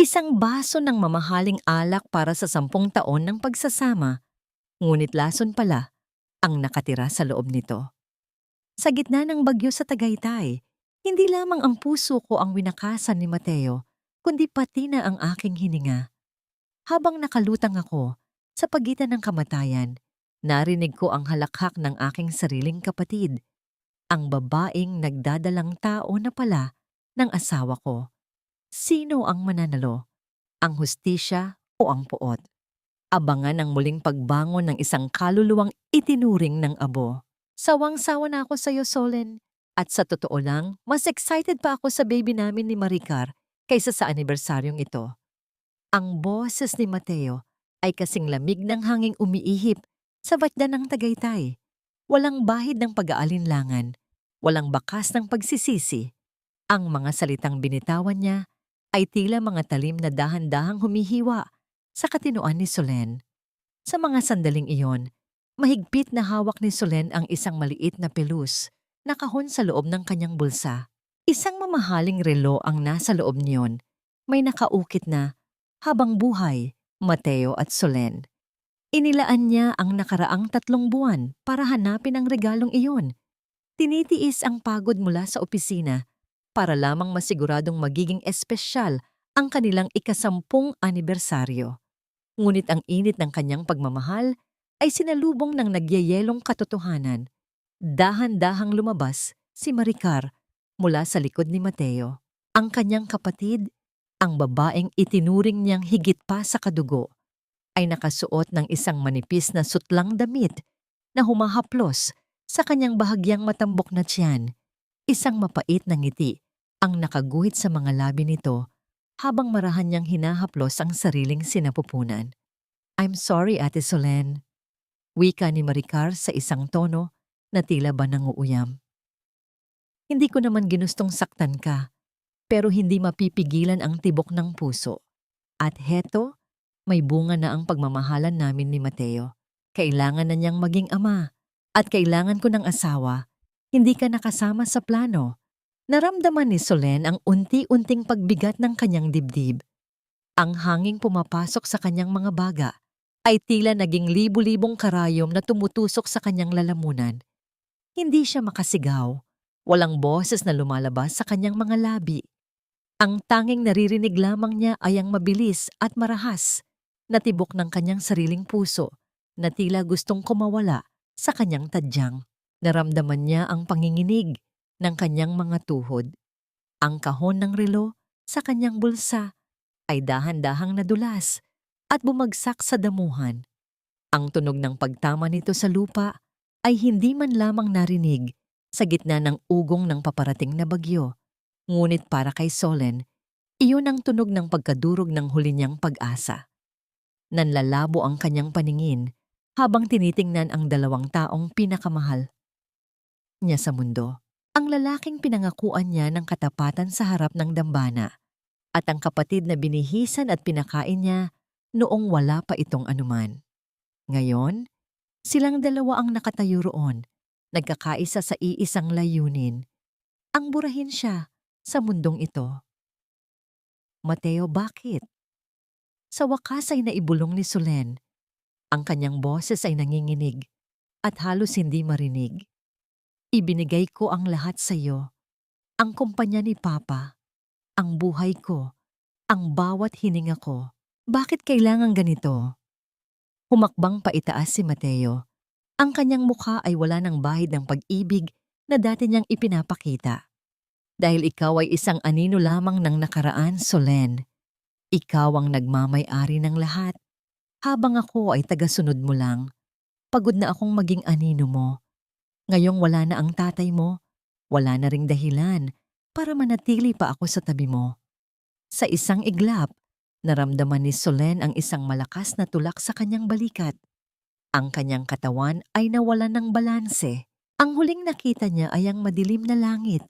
Isang baso ng mamahaling alak para sa 10 taon ng pagsasama, ngunit lason pala ang nakatira sa loob nito. Sa gitna ng bagyo sa Tagaytay, hindi lamang ang puso ko ang winakasan ni Mateo, kundi pati na ang aking hininga. Habang nakalutang ako sa pagitan ng kamatayan, narinig ko ang halakhak ng aking sariling kapatid, ang babaeng nagdadalang tao na pala ng asawa ko. Sino ang mananalo? Ang hustisya o ang puot? Abangan ang muling pagbangon ng isang kaluluwang itinuring ng abo. Sawang-sawa na ako sa iyo, Solen. At sa totoo lang, mas excited pa ako sa baby namin ni Maricar kaysa sa anibersaryong ito. Ang boses ni Mateo ay kasing lamig ng hanging umiihip sa batda ng Tagaytay. Walang bahid ng pag-aalinlangan, walang bakas ng pagsisisi. Ang mga salitang binitawan niya ay tila mga talim na dahan-dahang humihiwa sa katinoan ni Solen. Sa mga sandaling iyon, mahigpit na hawak ni Solen ang isang maliit na pelus na kahon sa loob ng kanyang bulsa. Isang mamahaling relo ang nasa loob niyon. May nakaukit na, habang buhay, Mateo at Solen. Inilaan niya ang nakaraang 3 buwan para hanapin ang regalong iyon. Tinitiis ang pagod mula sa opisina para lamang masiguradong magiging espesyal ang kanilang ika-10 anibersaryo. Ngunit ang init ng kanyang pagmamahal ay sinalubong ng nagyayelong katotohanan. Dahan-dahang lumabas si Maricar mula sa likod ni Mateo. Ang kanyang kapatid, ang babaeng itinuring niyang higit pa sa kadugo, ay nakasuot ng isang manipis na sutlang damit na humahaplos sa kanyang bahagyang matambok na tiyan. Isang mapait na ngiti ang nakaguhit sa mga labi nito habang marahan niyang hinahaplos ang sariling sinapupunan. "I'm sorry, Ate Solen," wika ni Maricar sa isang tono na tila ba nanguuyam. "Hindi ko naman ginustong saktan ka, pero hindi mapipigilan ang tibok ng puso. At heto, may bunga na ang pagmamahalan namin ni Mateo. Kailangan na niyang maging ama, at kailangan ko ng asawa. Hindi ka nakasama sa plano." Naramdaman ni Solen ang unti-unting pagbigat ng kanyang dibdib. Ang hanging pumapasok sa kanyang mga baga ay tila naging libu-libong karayom na tumutusok sa kanyang lalamunan. Hindi siya makasigaw. Walang boses na lumalabas sa kanyang mga labi. Ang tanging naririnig lamang niya ay ang mabilis at marahas na tibok ng kanyang sariling puso na tila gustong kumawala sa kanyang tadyang. Naramdaman niya ang panginginig ng kanyang mga tuhod. Ang kahon ng relo sa kanyang bulsa ay dahan-dahang nadulas at bumagsak sa damuhan. Ang tunog ng pagtama nito sa lupa ay hindi man lamang narinig sa gitna ng ugong ng paparating na bagyo. Ngunit para kay Solen, iyon ang tunog ng pagkadurog ng huli niyang pag-asa. Nanlalabo ang kanyang paningin habang tinitingnan ang 2 taong pinakamahal niya sa mundo. Ang lalaking pinangakuan niya ng katapatan sa harap ng dambana at ang kapatid na binihisan at pinakain niya noong wala pa itong anuman. Ngayon, silang 2 ang nakatayo roon, nagkakaisa sa iisang layunin, ang burahin siya sa mundong ito. "Mateo, bakit?" Sa wakas ay naibulong ni Solen. Ang kanyang boses ay nanginginig at halos hindi marinig. "Ibinigay ko ang lahat sa iyo, ang kumpanya ni Papa, ang buhay ko, ang bawat hininga ko. Bakit kailangan ganito?" Humakbang paitaas si Mateo. Ang kanyang mukha ay wala ng bahid ng pag-ibig na dati niyang ipinapakita. "Dahil ikaw ay isang anino lamang ng nakaraan, Solen. Ikaw ang nagmamay-ari ng lahat, habang ako ay tagasunod mo lang. Pagod na akong maging anino mo. Ngayong wala na ang tatay mo, wala na ring dahilan para manatili pa ako sa tabi mo." Sa isang iglap, naramdaman ni Solen ang isang malakas na tulak sa kanyang balikat. Ang kanyang katawan ay nawalan ng balanse. Ang huling nakita niya ay ang madilim na langit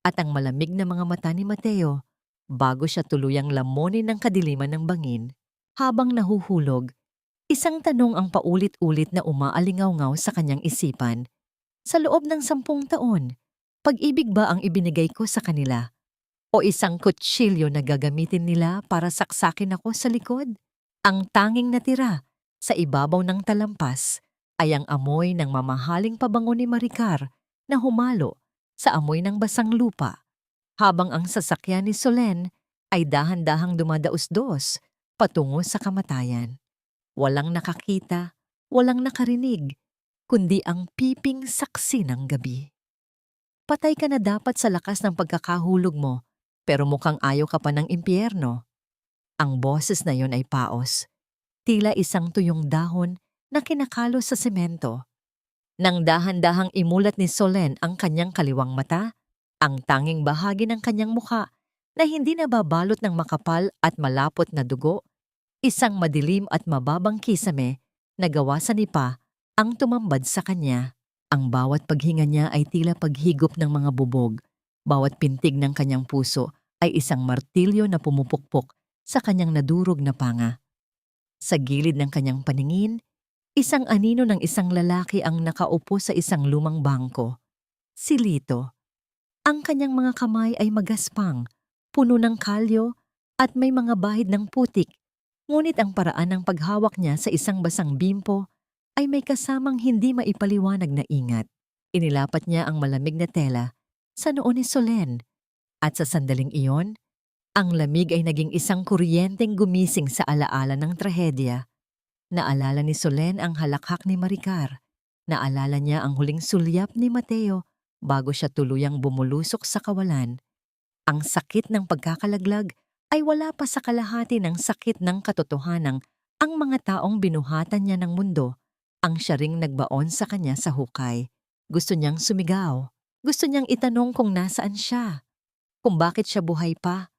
at ang malamig na mga mata ni Mateo bago siya tuluyang lamunin ng kadiliman ng bangin. Habang nahuhulog, isang tanong ang paulit-ulit na umaalingaw-ngaw sa kanyang isipan. Sa loob ng 10 taon, pag-ibig ba ang ibinigay ko sa kanila? O isang kutsilyo na gagamitin nila para saksakin ako sa likod? Ang tanging natira sa ibabaw ng talampas ay ang amoy ng mamahaling pabango ni Maricar na humalo sa amoy ng basang lupa, habang ang sasakyan ni Solen ay dahan-dahang dumadaos-dos patungo sa kamatayan. Walang nakakita, walang nakarinig, kundi ang piping saksi ng gabi. Patay ka na dapat sa lakas ng pagkakahulog mo, pero mukhang ayaw ka pa ng impyerno. Ang boses na yon ay paos, tila isang tuyong dahon na kinakalo sa semento. Nang dahan-dahang imulat ni Solen ang kanyang kaliwang mata, ang tanging bahagi ng kanyang mukha na hindi nababalot ng makapal at malapot na dugo, isang madilim at mababang kisame na gawa sa nipa ang tumambad sa kanya. Ang bawat paghinga niya ay tila paghigop ng mga bubog. Bawat pintig ng kanyang puso ay isang martilyo na pumupukpok sa kanyang nadurog na panga. Sa gilid ng kanyang paningin, isang anino ng isang lalaki ang nakaupo sa isang lumang bangko. Si Lito. Ang kanyang mga kamay ay magaspang, puno ng kalyo at may mga bahid ng putik. Ngunit ang paraan ng paghawak niya sa isang basang bimpo ay may kasamang hindi maipaliwanag na ingat. Inilapat niya ang malamig na tela sa noo ni Solen at sa sandaling iyon, ang lamig ay naging isang kuryenteng gumising sa alaala ng trahedya. Naalala ni Solen ang halakhak ni Maricar. Naalala niya ang huling sulyap ni Mateo bago siya tuluyang bumulusok sa kawalan. Ang sakit ng pagkakalaglag ay wala pa sa kalahati ng sakit ng katotohanang ang mga taong binuhatan niya ng mundo ang siya ring nagbaon sa kanya sa hukay. Gusto niyang sumigaw. Gusto niyang itanong kung nasaan siya, kung bakit siya buhay pa.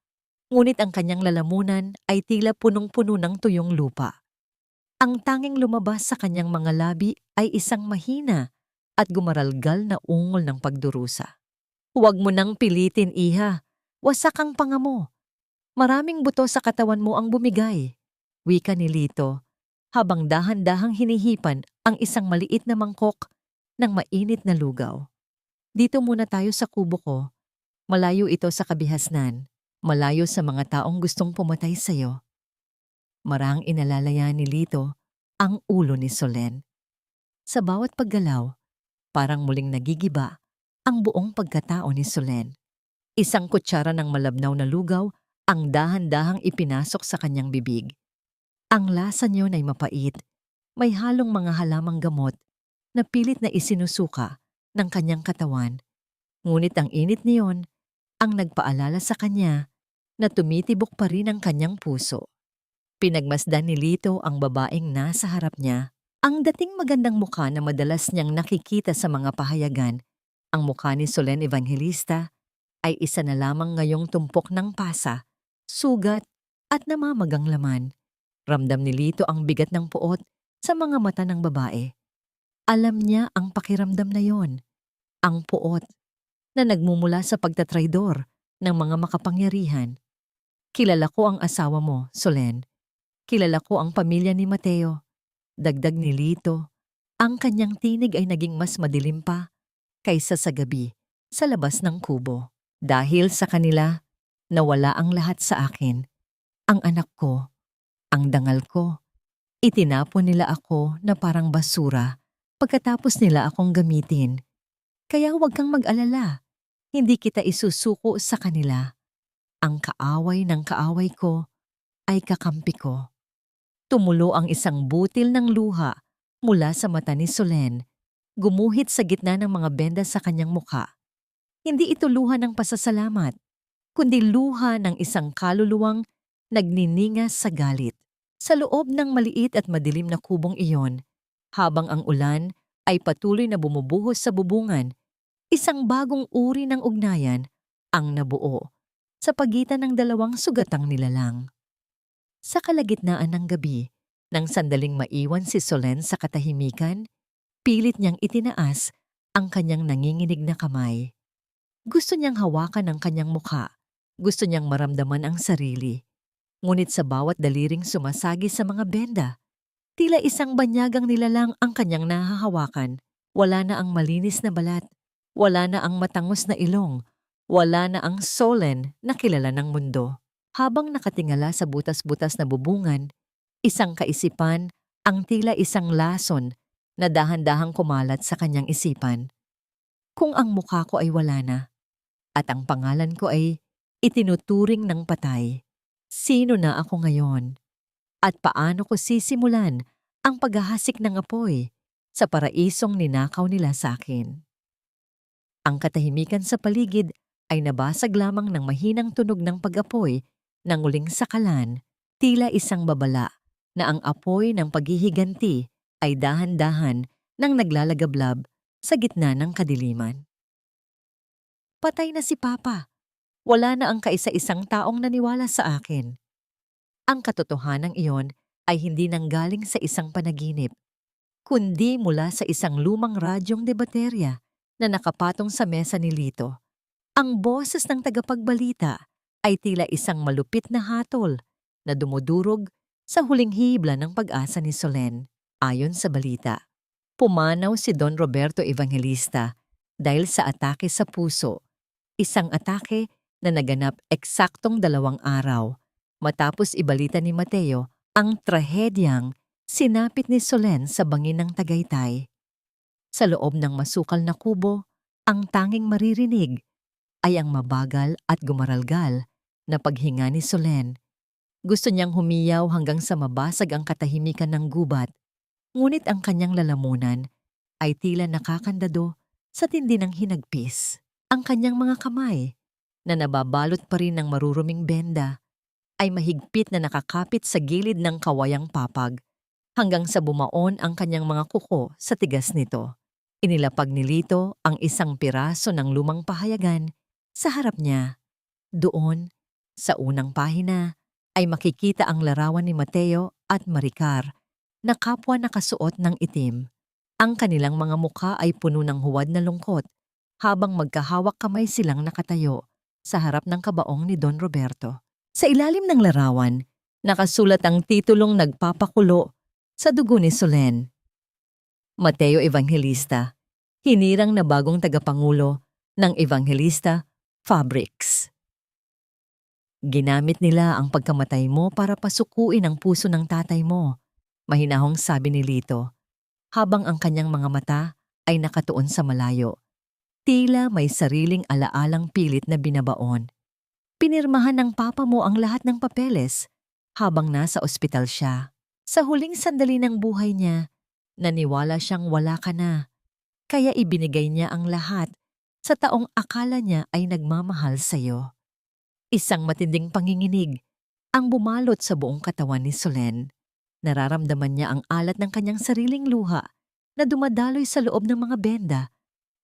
Ngunit ang kanyang lalamunan ay tila punong-puno ng tuyong lupa. Ang tanging lumabas sa kanyang mga labi ay isang mahina at gumaralgal na ungol ng pagdurusa. Huwag mo nang pilitin, iha. Wasak ang panga mo. Maraming buto sa katawan mo ang bumigay, wika ni Lito, habang dahan-dahang hinihipan ang isang maliit na mangkok ng mainit na lugaw. Dito muna tayo sa kubo ko. Malayo ito sa kabihasnan, malayo sa mga taong gustong pumatay sa'yo. Marang inalalaya ni Lito ang ulo ni Solen. Sa bawat paggalaw, parang muling nagigiba ang buong pagkatao ni Solen. Isang kutsara ng malabnaw na lugaw ang dahan-dahang ipinasok sa kanyang bibig. Ang lasa niyon ay mapait, may halong mga halamang gamot na pilit na isinusuka ng kanyang katawan. Ngunit ang init niyon ang nagpaalala sa kanya na tumitibok pa rin ang kanyang puso. Pinagmasdan ni Lito ang babaeng nasa harap niya. Ang dating magandang mukha na madalas niyang nakikita sa mga pahayagan, ang mukha ni Solen Evangelista, ay isa na lamang ngayong tumpok ng pasa, sugat at namamagang laman. Ramdam ni Lito ang bigat ng puot sa mga mata ng babae. Alam niya ang pakiramdam na yon, ang puot na nagmumula sa pagtatraidor ng mga makapangyarihan. Kilala ko ang asawa mo, Solen. Kilala ko ang pamilya ni Mateo. Dagdag ni Lito, ang kanyang tinig ay naging mas madilim pa kaysa sa gabi sa labas ng kubo. Dahil sa kanila, nawala ang lahat sa akin. Ang anak ko, ang dangal ko. Itinapon nila ako na parang basura pagkatapos nila akong gamitin. Kaya huwag kang mag-alala, hindi kita isusuko sa kanila. Ang kaaway ng kaaway ko ay kakampi ko. Tumulo ang isang butil ng luha mula sa mata ni Solen, gumuhit sa gitna ng mga benda sa kanyang mukha. Hindi ito luha ng pasasalamat, kundi luha ng isang kaluluwang nagniningas sa galit. Sa loob ng maliit at madilim na kubong iyon, habang ang ulan ay patuloy na bumubuhos sa bubungan, isang bagong uri ng ugnayan ang nabuo sa pagitan ng dalawang sugatang nilalang. Sa kalagitnaan ng gabi, nang sandaling maiwan si Solen sa katahimikan, pilit niyang itinaas ang kanyang nanginginig na kamay. Gusto niyang hawakan ang kanyang mukha, gusto niyang maramdaman ang sarili. Ngunit sa bawat daliring sumasagi sa mga benda, tila isang banyagang nilalang ang kanyang nahahawakan. Wala na ang malinis na balat, wala na ang matangos na ilong, Wala na ang Solen na kilala ng mundo. Habang nakatingala sa butas-butas na bubungan, isang kaisipan ang tila isang lason na dahan-dahang kumalat sa kanyang isipan. Kung ang mukha ko ay wala na, at ang pangalan ko ay itinuturing ng patay, sino na ako ngayon? At paano ko sisimulan ang paghahasik ng apoy sa paraisong ninakaw nila sa akin? Ang katahimikan sa paligid ay nabasag lamang ng mahinang tunog ng pag-apoy ng uling sakalan, tila isang babala na ang apoy ng paghihiganti ay dahan-dahan nang naglalagablab sa gitna ng kadiliman. Patay na si Papa. Wala na ang kaisa-isang taong naniwala sa akin. Ang katotohanan iyon ay hindi nanggaling sa isang panaginip, kundi mula sa isang lumang radyong de baterya na nakapatong sa mesa ni Lito. Ang boses ng tagapagbalita ay tila isang malupit na hatol na dumudurog sa huling hibla ng pag-asa ni Solen. Ayon sa balita, pumanaw si Don Roberto Evangelista dahil sa atake sa puso, isang atake na naganap eksaktong 2 araw matapos ibalita ni Mateo ang trahedyang sinapit ni Solen sa bangin ng Tagaytay. Sa loob ng masukal na kubo, ang tanging maririnig ay ang mabagal at gumaralgal na paghinga ni Solen. Gusto niyang humiyaw hanggang sa mabasag ang katahimikan ng gubat, ngunit ang kanyang lalamunan ay tila nakakandado sa tindi ng hinagpis. Ang kanyang mga kamay, na nababalot pa rin ng maruruming benda, ay mahigpit na nakakapit sa gilid ng kawayang papag hanggang sa bumaon ang kanyang mga kuko sa tigas nito. Inilapag ni Lito ang isang piraso ng lumang pahayagan sa harap niya. Doon, sa unang pahina, ay makikita ang larawan ni Mateo at Maricar na kapwa nakasuot ng itim. Ang kanilang mga mukha ay puno ng huwad na lungkot habang magkahawak kamay silang nakatayo sa harap ng kabaong ni Don Roberto. Sa ilalim ng larawan, nakasulat ang titulong nagpapakulo sa dugo ni Solen. Mateo Evangelista, hinirang na bagong tagapangulo ng Evangelista Fabrics. Ginamit nila ang pagkamatay mo para pasukuin ang puso ng tatay mo, mahinahong sabi ni Lito, habang ang kanyang mga mata ay nakatuon sa malayo. Tila may sariling alaalang pilit na binabaon. Pinirmahan ng papa mo ang lahat ng papeles habang nasa ospital siya. Sa huling sandali ng buhay niya, naniwala siyang wala ka na. Kaya ibinigay niya ang lahat sa taong akala niya ay nagmamahal sa iyo. Isang matinding panginginig ang bumalot sa buong katawan ni Solen. Nararamdaman niya ang alat ng kanyang sariling luha na dumadaloy sa loob ng mga benda,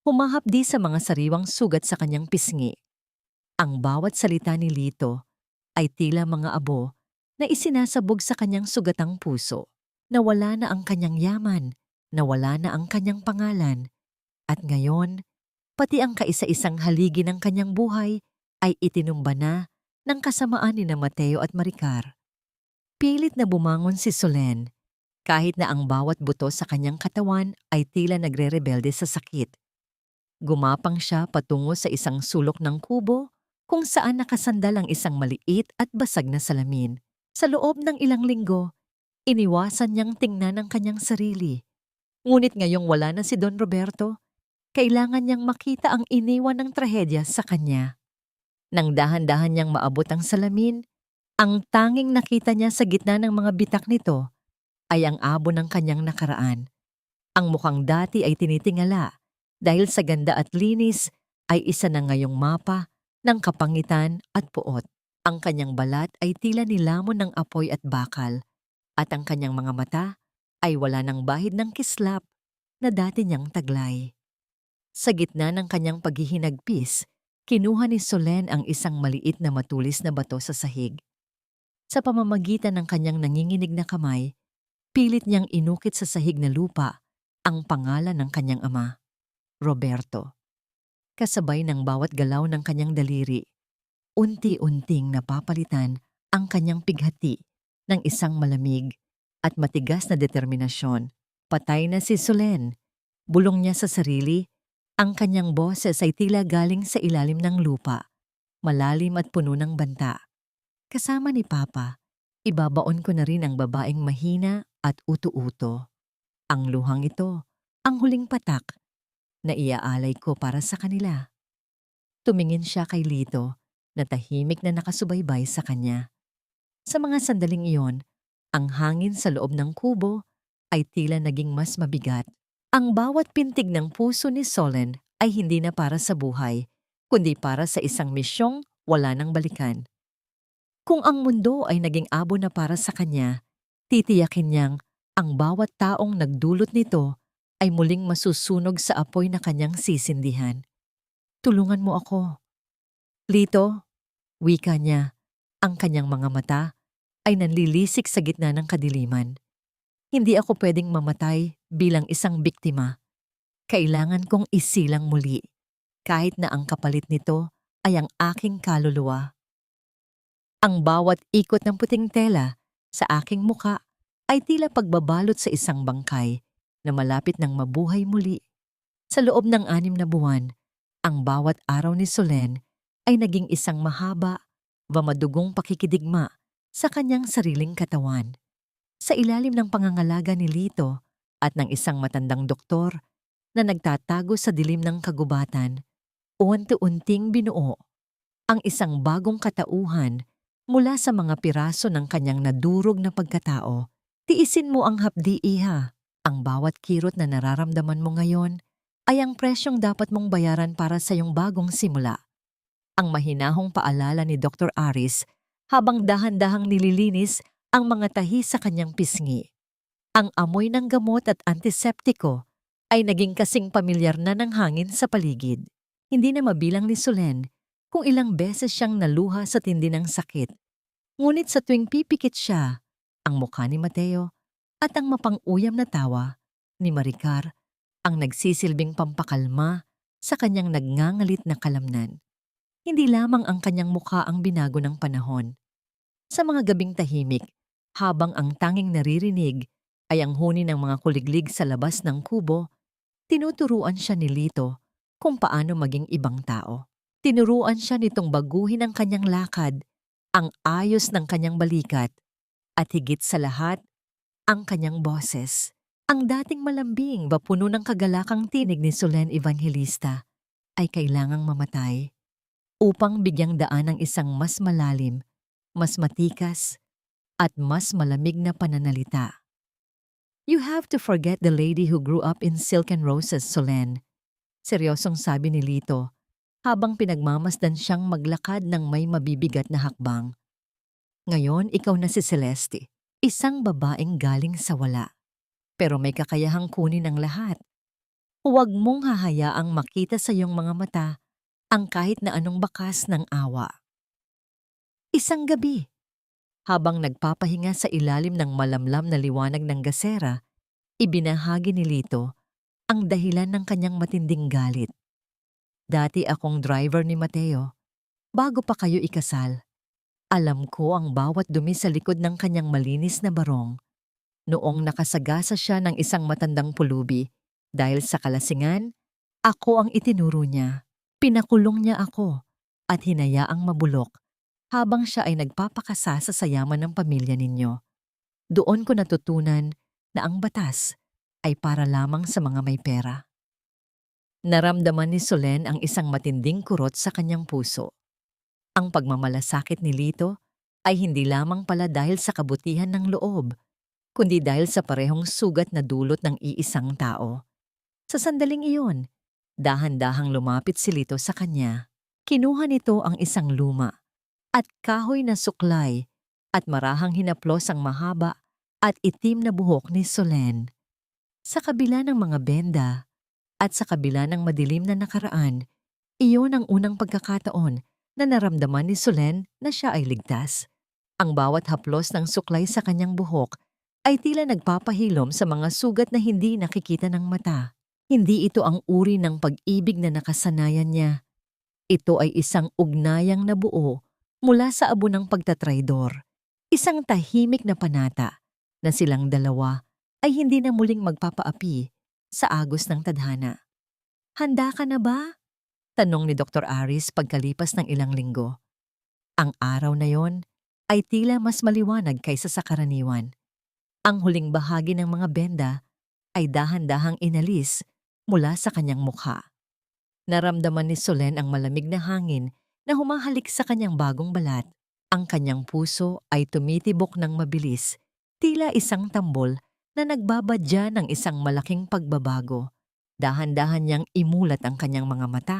humahapdi sa mga sariwang sugat sa kanyang pisngi. Ang bawat salita ni Lito ay tila mga abo na isinasabog sa kanyang sugatang puso. Nawala na ang kanyang yaman, nawala na ang kanyang pangalan, at ngayon, pati ang kaisa-isang haligi ng kanyang buhay ay itinumba na ng kasamaan ni na Mateo at Maricar. Pilit na bumangon si Solen, kahit na ang bawat buto sa kanyang katawan ay tila nagre-rebelde sa sakit. Gumapang siya patungo sa isang sulok ng kubo kung saan nakasandal ang isang maliit at basag na salamin. Sa loob ng ilang linggo, iniwasan niyang tingnan ang kanyang sarili. Ngunit ngayong wala na si Don Roberto, kailangan niyang makita ang iniwan ng trahedya sa kanya. Nang dahan-dahan niyang maabot ang salamin, ang tanging nakita niya sa gitna ng mga bitak nito ay ang abo ng kanyang nakaraan. Ang mukhang dati ay tinitingala dahil sa ganda at linis ay isa na ngayong mapa ng kapangitan at puot. Ang kanyang balat ay tila nilamon ng apoy at bakal, at ang kanyang mga mata ay wala ng bahid ng kislap na dati niyang taglay. Sa gitna ng kanyang paghihinagpis, kinuha ni Solen ang isang maliit na matulis na bato sa sahig. Sa pamamagitan ng kanyang nanginginig na kamay, pilit niyang inukit sa sahig na lupa ang pangalan ng kanyang ama, Roberto. Kasabay ng bawat galaw ng kanyang daliri, unti-unting napapalitan ang kanyang pighati ng isang malamig at matigas na determinasyon. Patay na si Solen. Bulong niya sa sarili Ang kanyang boses ay tila galing sa ilalim ng lupa, malalim at puno ng banta. Kasama ni Papa, ibabaon ko na rin ang babaeng mahina at utu-uto. Ang luhang ito, ang huling patak na iaalay ko para sa kanila. Tumingin siya kay Lito na tahimik na nakasubaybay sa kanya. Sa mga sandaling iyon, ang hangin sa loob ng kubo ay tila naging mas mabigat. Ang bawat pintig ng puso ni Solen ay hindi na para sa buhay, kundi para sa isang misyong wala nang balikan. Kung ang mundo ay naging abo na para sa kanya, titiyakin niyang ang bawat taong nagdulot nito ay muling masusunog sa apoy na kanyang sisindihan. Tulungan mo ako. Lito, wika niya, ang kanyang mga mata ay nanlilisik sa gitna ng kadiliman. Hindi ako pwedeng mamatay bilang isang biktima. Kailangan kong isilang muli, kahit na ang kapalit nito ay ang aking kaluluwa. Ang bawat ikot ng puting tela sa aking muka ay tila pagbabalot sa isang bangkay na malapit ng mabuhay muli. Sa loob ng 6 na buwan, ang bawat araw ni Solen ay naging isang mahaba, madugong pakikidigma sa kanyang sariling katawan. Sa ilalim ng pangangalaga ni Lito at ng isang matandang doktor na nagtatago sa dilim ng kagubatan, unti-unting binuo ang isang bagong katauhan mula sa mga piraso ng kanyang nadurog na pagkatao. Tiisin mo ang hapdi, iha. Ang bawat kirot na nararamdaman mo ngayon ay ang presyong dapat mong bayaran para sa iyong bagong simula. Ang mahinahong paalala ni Dr. Aris habang dahan-dahang nililinis ang mga tahi sa kanyang pisngi. Ang amoy ng gamot at antiseptiko ay naging kasing pamilyar na ng hangin sa paligid. Hindi na mabilang ni Solen kung ilang beses siyang naluha sa tindi ng sakit. Ngunit sa tuwing pipikit siya, ang mukha ni Mateo at ang mapang-uyam na tawa ni Maricar ang nagsisilbing pampakalma sa kanyang nagngangalit na kalamnan. Hindi lamang ang kanyang mukha ang binago ng panahon. Sa mga gabing tahimik, habang ang tanging naririnig ay ang huni ng mga kuliglig sa labas ng kubo, tinuturuan siya ni Lito kung paano maging ibang tao. Tinuruan siya nitong baguhin ang kanyang lakad, ang ayos ng kanyang balikat, at higit sa lahat, ang kanyang boses. Ang dating malambing puno ng kagalakang tinig ni Solen Evangelista ay kailangang mamatay upang bigyang daan ng isang mas malalim, mas matikas, at mas malamig na pananalita. You have to forget the lady who grew up in silk and roses, Solen. Seryosong sabi ni Lito habang pinagmamasdan siyang maglakad ng may mabibigat na hakbang. Ngayon, ikaw na si Celeste, isang babaeng galing sa wala. Pero may kakayahang kunin ang lahat. Huwag mong hahayaang makita sa iyong mga mata ang kahit na anong bakas ng awa. Isang gabi, habang nagpapahinga sa ilalim ng malamlam na liwanag ng gasera, ibinahagi ni Lito ang dahilan ng kanyang matinding galit. Dati akong driver ni Mateo. Bago pa kayo ikasal, alam ko ang bawat dumi sa likod ng kanyang malinis na barong. Noong nakasagasa siya ng isang matandang pulubi, dahil sa kalasingan, ako ang itinuro niya. Pinakulong niya ako at hinayaang mabulok habang siya ay nagpapakasa sa yaman ng pamilya ninyo. Doon ko natutunan na ang batas ay para lamang sa mga may pera. Naramdaman ni Solen ang isang matinding kurot sa kanyang puso. Ang pagmamalasakit ni Lito ay hindi lamang pala dahil sa kabutihan ng loob, kundi dahil sa parehong sugat na dulot ng iisang tao. Sa sandaling iyon, dahan-dahang lumapit si Lito sa kanya. Kinuha nito ang isang luma at kahoy na suklay at marahang hinaplos ang mahaba at itim na buhok ni Solen. Sa kabila ng mga benda at sa kabila ng madilim na nakaraan, iyon ang unang pagkakataon na naramdaman ni Solen na siya ay ligtas. Ang bawat haplos ng suklay sa kanyang buhok ay tila nagpapahilom sa mga sugat na hindi nakikita ng mata. Hindi ito ang uri ng pag-ibig na nakasanayan niya. Ito ay isang ugnayang nabuo mula sa abo ng pagtatraydor. Isang tahimik na panata na silang dalawa ay hindi na muling magpapaapi sa agos ng tadhana. Handa ka na ba? Tanong ni Dr. Aris pagkalipas ng ilang linggo. Ang araw na yon ay tila mas maliwanag kaysa sa karaniwan. Ang huling bahagi ng mga benda ay dahan-dahang inalis mula sa kanyang mukha. Naramdaman ni Solen ang malamig na hangin na humahalik sa kanyang bagong balat. Ang kanyang puso ay tumitibok ng mabilis, tila isang tambol na nagbabadya ng isang malaking pagbabago. Dahan-dahan niyang imulat ang kanyang mga mata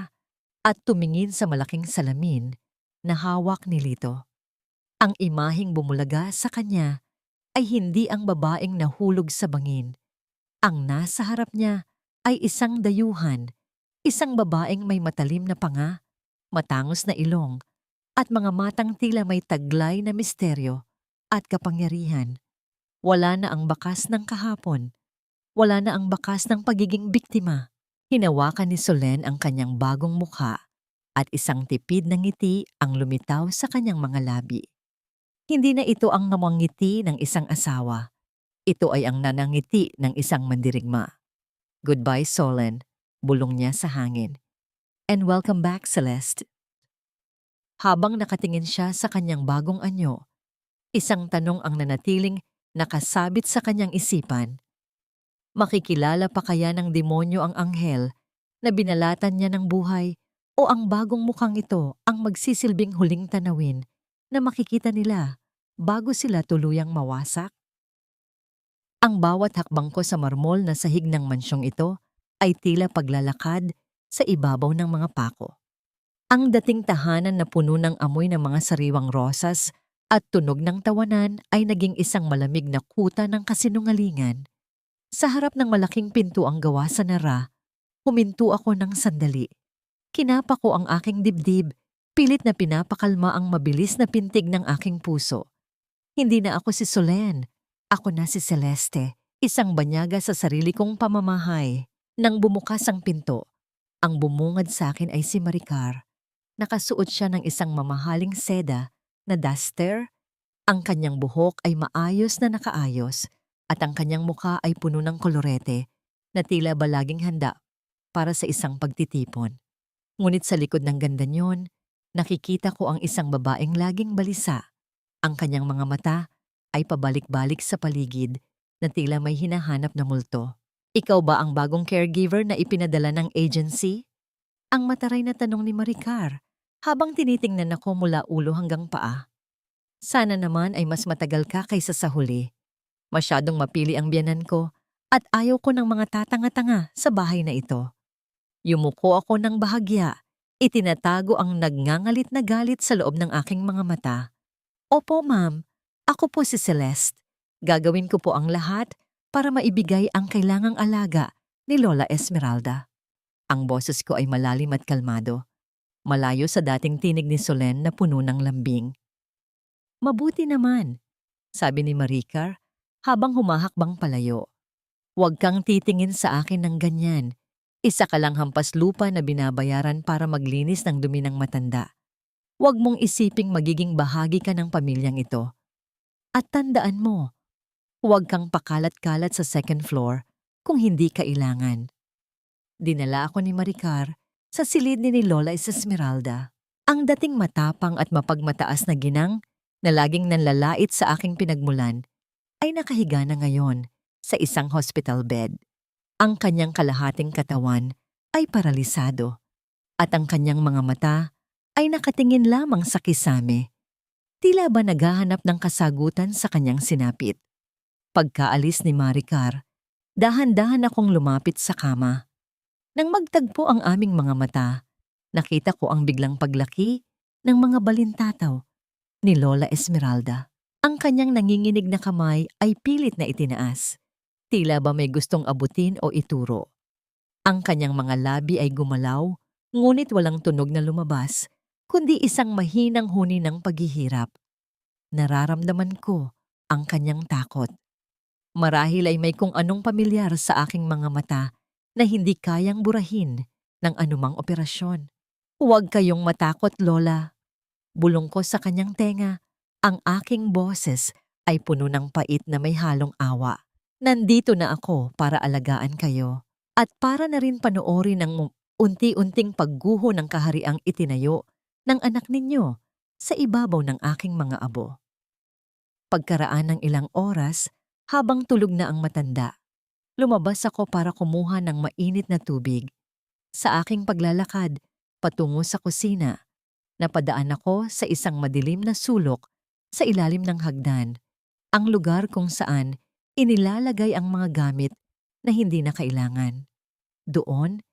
at tumingin sa malaking salamin na hawak ni Lito. Ang imaheng bumulaga sa kanya ay hindi ang babaeng nahulog sa bangin. Ang nasa harap niya ay isang dayuhan, isang babaeng may matalim na panga, matangos na ilong, at mga matang tila may taglay na misteryo at kapangyarihan. Wala na ang bakas ng kahapon. Wala na ang bakas ng pagiging biktima. Hinawakan ni Solen ang kanyang bagong mukha at isang tipid na ngiti ang lumitaw sa kanyang mga labi. Hindi na ito ang namangiti ng isang asawa. Ito ay ang nanangiti ng isang mandirigma. Goodbye, Solen, bulong niya sa hangin. And welcome back, Celeste. Habang nakatingin siya sa kanyang bagong anyo, isang tanong ang nanatiling nakasabit sa kanyang isipan. Makikilala pa kaya ng demonyo ang anghel na binalatan niya ng buhay o ang bagong mukhang ito ang magsisilbing huling tanawin na makikita nila bago sila tuluyang mawasak? Ang bawat hakbang ko sa marmol na sahig ng mansyong ito ay tila paglalakad sa ibabaw ng mga pako. Ang dating tahanan na puno ng amoy ng mga sariwang rosas at tunog ng tawanan ay naging isang malamig na kuta ng kasinungalingan. Sa harap ng malaking pinto ang gawa sa nara, huminto ako ng sandali. Kinapa ko ang aking dibdib, pilit na pinapakalma ang mabilis na pintig ng aking puso. Hindi na ako si Solen, ako na si Celeste, isang banyaga sa sarili kong pamamahay. Nang bumukas ang pinto, ang bumungad sa akin ay si Maricar. Nakasuot siya ng isang mamahaling seda na duster. Ang kanyang buhok ay maayos na nakaayos at ang kanyang mukha ay puno ng kolorete na tila ba laging handa para sa isang pagtitipon. Ngunit sa likod ng ganda niyon, nakikita ko ang isang babaeng laging balisa. Ang kanyang mga mata ay pabalik-balik sa paligid na tila may hinahanap na multo. Ikaw ba ang bagong caregiver na ipinadala ng agency? Ang mataray na tanong ni Maricar habang tinitingnan ako mula ulo hanggang paa. Sana naman ay mas matagal ka kaysa sa huli. Masyadong mapili ang biyanan ko at ayaw ko ng mga tatanga-tanga sa bahay na ito. Yumuko ako ng bahagya. Itinatago ang nagngangalit na galit sa loob ng aking mga mata. Opo, ma'am. Ako po si Celeste. Gagawin ko po ang lahat para maibigay ang kailangang alaga ni Lola Esmeralda. Ang boses ko ay malalim at kalmado. Malayo sa dating tinig ni Solen na puno ng lambing. Mabuti naman, sabi ni Maricar habang humahakbang palayo. Huwag kang titingin sa akin ng ganyan. Isa ka lang hampas lupa na binabayaran para maglinis ng dumi ng matanda. Huwag mong isiping magiging bahagi ka ng pamilyang ito. At tandaan mo, huwag kang pakalat-kalat sa second floor kung hindi kailangan. Dinala ako ni Maricar sa silid ni Lola Esmeralda. Ang dating matapang at mapagmataas na ginang na laging nanlalait sa aking pinagmulan ay nakahiga na ngayon sa isang hospital bed. Ang kanyang kalahating katawan ay paralisado at ang kanyang mga mata ay nakatingin lamang sa kisame. Tila ba naghahanap ng kasagutan sa kanyang sinapit. Pagkaalis ni Maricar, dahan-dahan akong lumapit sa kama. Nang magtagpo ang aming mga mata, nakita ko ang biglang paglaki ng mga balintataw ni Lola Esmeralda. Ang kanyang nanginginig na kamay ay pilit na itinaas. Tila ba may gustong abutin o ituro. Ang kanyang mga labi ay gumalaw, ngunit walang tunog na lumabas, kundi isang mahinang huni ng paghihirap. Nararamdaman ko ang kanyang takot. Marahil ay may kung anong pamilyar sa aking mga mata na hindi kayang burahin ng anumang operasyon. Huwag kayong matakot, Lola. Bulong ko sa kanyang tenga. Ang aking boses ay puno ng pait na may halong awa. Nandito na ako para alagaan kayo at para na rin panoorin ang unti-unting pagguho ng kahariang itinayo ng anak ninyo sa ibabaw ng aking mga abo. Pagkaraan ng ilang oras, habang tulog na ang matanda, lumabas ako para kumuha ng mainit na tubig. Sa aking paglalakad patungo sa kusina, napadaan ako sa isang madilim na sulok sa ilalim ng hagdan, ang lugar kung saan inilalagay ang mga gamit na hindi na kailangan. Doon,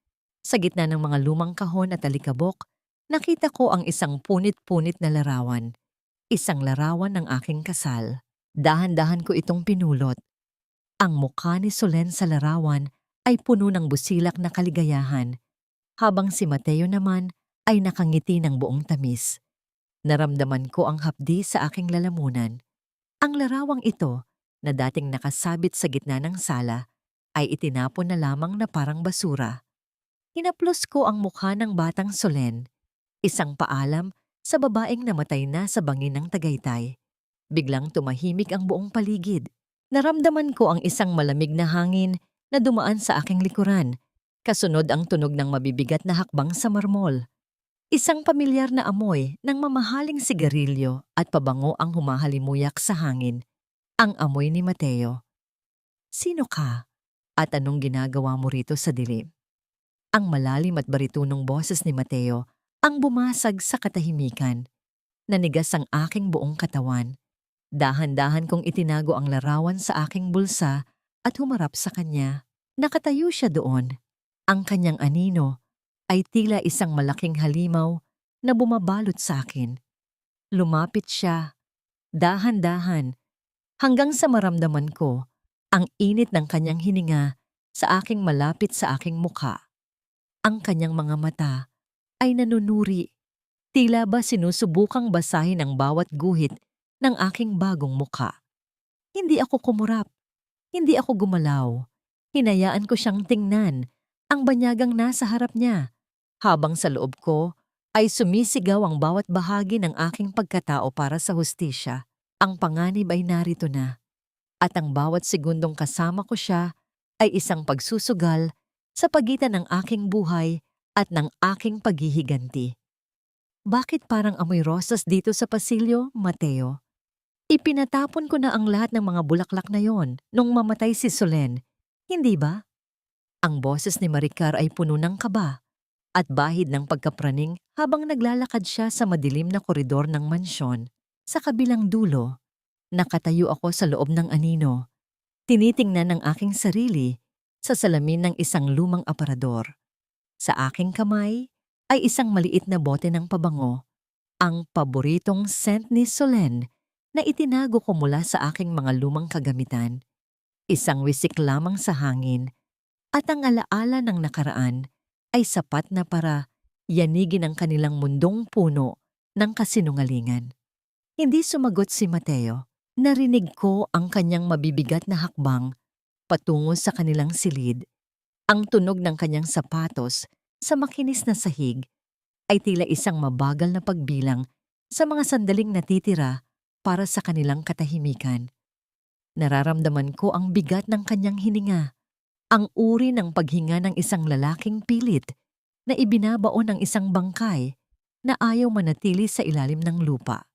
sa gitna ng mga lumang kahon at alikabok, nakita ko ang isang punit-punit na larawan. Isang larawan ng aking kasal. Dahan-dahan ko itong pinulot. Ang mukha ni Solen sa larawan ay puno ng busilak na kaligayahan, habang si Mateo naman ay nakangiti ng buong tamis. Naramdaman ko ang hapdi sa aking lalamunan. Ang larawang ito, na dating nakasabit sa gitna ng sala, ay itinapon na lamang na parang basura. Hinaplos ko ang mukha ng batang Solen, isang paalam sa babaeng namatay na sa bangin ng Tagaytay. Biglang tumahimik ang buong paligid. Naramdaman ko ang isang malamig na hangin na dumaan sa aking likuran, kasunod ang tunog ng mabibigat na hakbang sa marmol. Isang pamilyar na amoy ng mamahaling sigarilyo at pabango ang humahalimuyak sa hangin. Ang amoy ni Mateo. Sino ka? At anong ginagawa mo rito sa dilim? Ang malalim at baritonong boses ni Mateo ang bumasag sa katahimikan. Nanigas ang aking buong katawan. Dahan-dahan kong itinago ang larawan sa aking bulsa at humarap sa kanya. Nakatayo siya doon. Ang kanyang anino ay tila isang malaking halimaw na bumabalot sa akin. Lumapit siya, dahan-dahan, hanggang sa maramdaman ko ang init ng kanyang hininga sa aking malapit sa aking mukha. Ang kanyang mga mata ay nanunuri, tila ba sinusubukang basahin ang bawat guhit ng aking bagong mukha. Hindi ako kumurap, hindi ako gumalaw. Hinayaan ko siyang tingnan ang banyagang nasa harap niya, habang sa loob ko ay sumisigaw ang bawat bahagi ng aking pagkatao para sa hustisya. Ang panganib ay narito na, at ang bawat segundong kasama ko siya ay isang pagsusugal sa pagitan ng aking buhay at ng aking paghihiganti. Bakit parang amoy rosas dito sa pasilyo, Mateo? Ipinatapon ko na ang lahat ng mga bulaklak na yon nung mamatay si Solen, hindi ba? Ang boses ni Maricar ay puno ng kaba at bahid ng pagkapraning habang naglalakad siya sa madilim na koridor ng mansyon. Sa kabilang dulo, nakatayo ako sa loob ng anino, tinitingnan ang aking sarili sa salamin ng isang lumang aparador. Sa aking kamay ay isang maliit na bote ng pabango, ang paboritong scent ni Solen na itinago ko mula sa aking mga lumang kagamitan. Isang wisik lamang sa hangin at ang alaala ng nakaraan ay sapat na para yanigin ang kanilang mundong puno ng kasinungalingan. Hindi sumagot si Mateo. Narinig ko ang kanyang mabibigat na hakbang patungo sa kanilang silid. Ang tunog ng kanyang sapatos sa makinis na sahig ay tila isang mabagal na pagbilang sa mga sandaling natitira para sa kanilang katahimikan. Nararamdaman ko ang bigat ng kanyang hininga, ang uri ng paghinga ng isang lalaking pilit na ibinabaon ng isang bangkay na ayaw manatili sa ilalim ng lupa.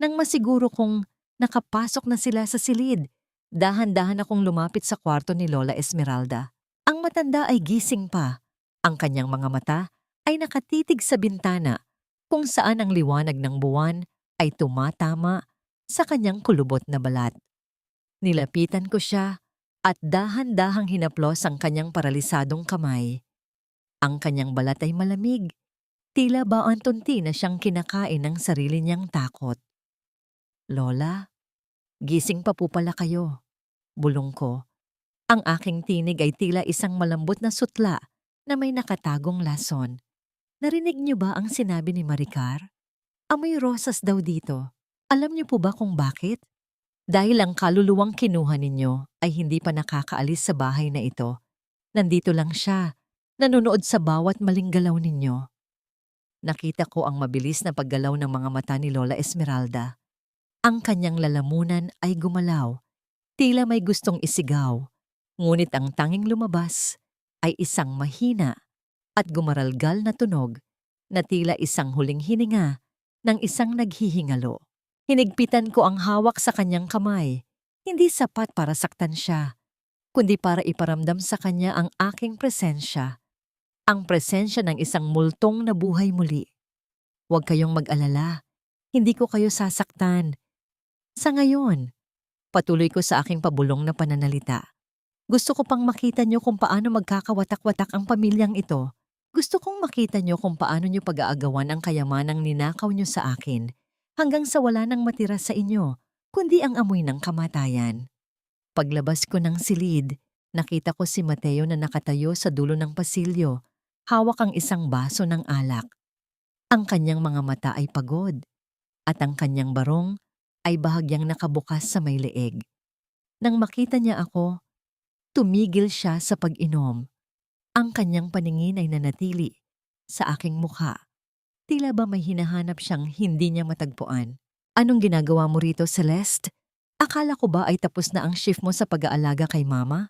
Nang masiguro kong nakapasok na sila sa silid, dahan-dahan akong lumapit sa kwarto ni Lola Esmeralda. Ang matanda ay gising pa. Ang kanyang mga mata ay nakatitig sa bintana kung saan ang liwanag ng buwan ay tumatama sa kanyang kulubot na balat. Nilapitan ko siya at dahan-dahang hinaplos ang kanyang paralisadong kamay. Ang kanyang balat ay malamig, tila ba antunti na siyang kinakain ng sarili niyang takot. Lola, gising pa po pala kayo, bulong ko. Ang aking tinig ay tila isang malambot na sutla na may nakatagong lason. Narinig niyo ba ang sinabi ni Maricar? Amoy rosas daw dito. Alam niyo po ba kung bakit? Dahil ang kaluluwang kinuha ninyo ay hindi pa nakakaalis sa bahay na ito. Nandito lang siya, nanonood sa bawat maling galaw ninyo. Nakita ko ang mabilis na paggalaw ng mga mata ni Lola Esmeralda. Ang kanyang lalamunan ay gumalaw, tila may gustong isigaw. Ngunit ang tanging lumabas ay isang mahina at gumaralgal na tunog na tila isang huling hininga ng isang naghihingalo. Hinigpitan ko ang hawak sa kanyang kamay, hindi sapat para saktan siya, kundi para iparamdam sa kanya ang aking presensya, ang presensya ng isang multong na buhay muli. Huwag kayong mag-alala, hindi ko kayo sasaktan. Sa ngayon, patuloy ko sa aking pabulong na pananalita. Gusto ko pang makita niyo kung paano magkakawatak-watak ang pamilyang ito. Gusto kong makita niyo kung paano niyo pag-aagawan ang kayamanang ninakaw niyo sa akin hanggang sa wala nang matira sa inyo, kundi ang amoy ng kamatayan. Paglabas ko ng silid, nakita ko si Mateo na nakatayo sa dulo ng pasilyo, hawak ang isang baso ng alak. Ang kanyang mga mata ay pagod, at ang kanyang barong ay bahagyang nakabukas sa may leeg. Nang makita niya ako, tumigil siya sa pag-inom. Ang kanyang paningin ay nanatili sa aking mukha. Tila ba may hinahanap siyang hindi niya matagpuan. Anong ginagawa mo rito, Celeste? Akala ko ba ay tapos na ang shift mo sa pag-aalaga kay Mama?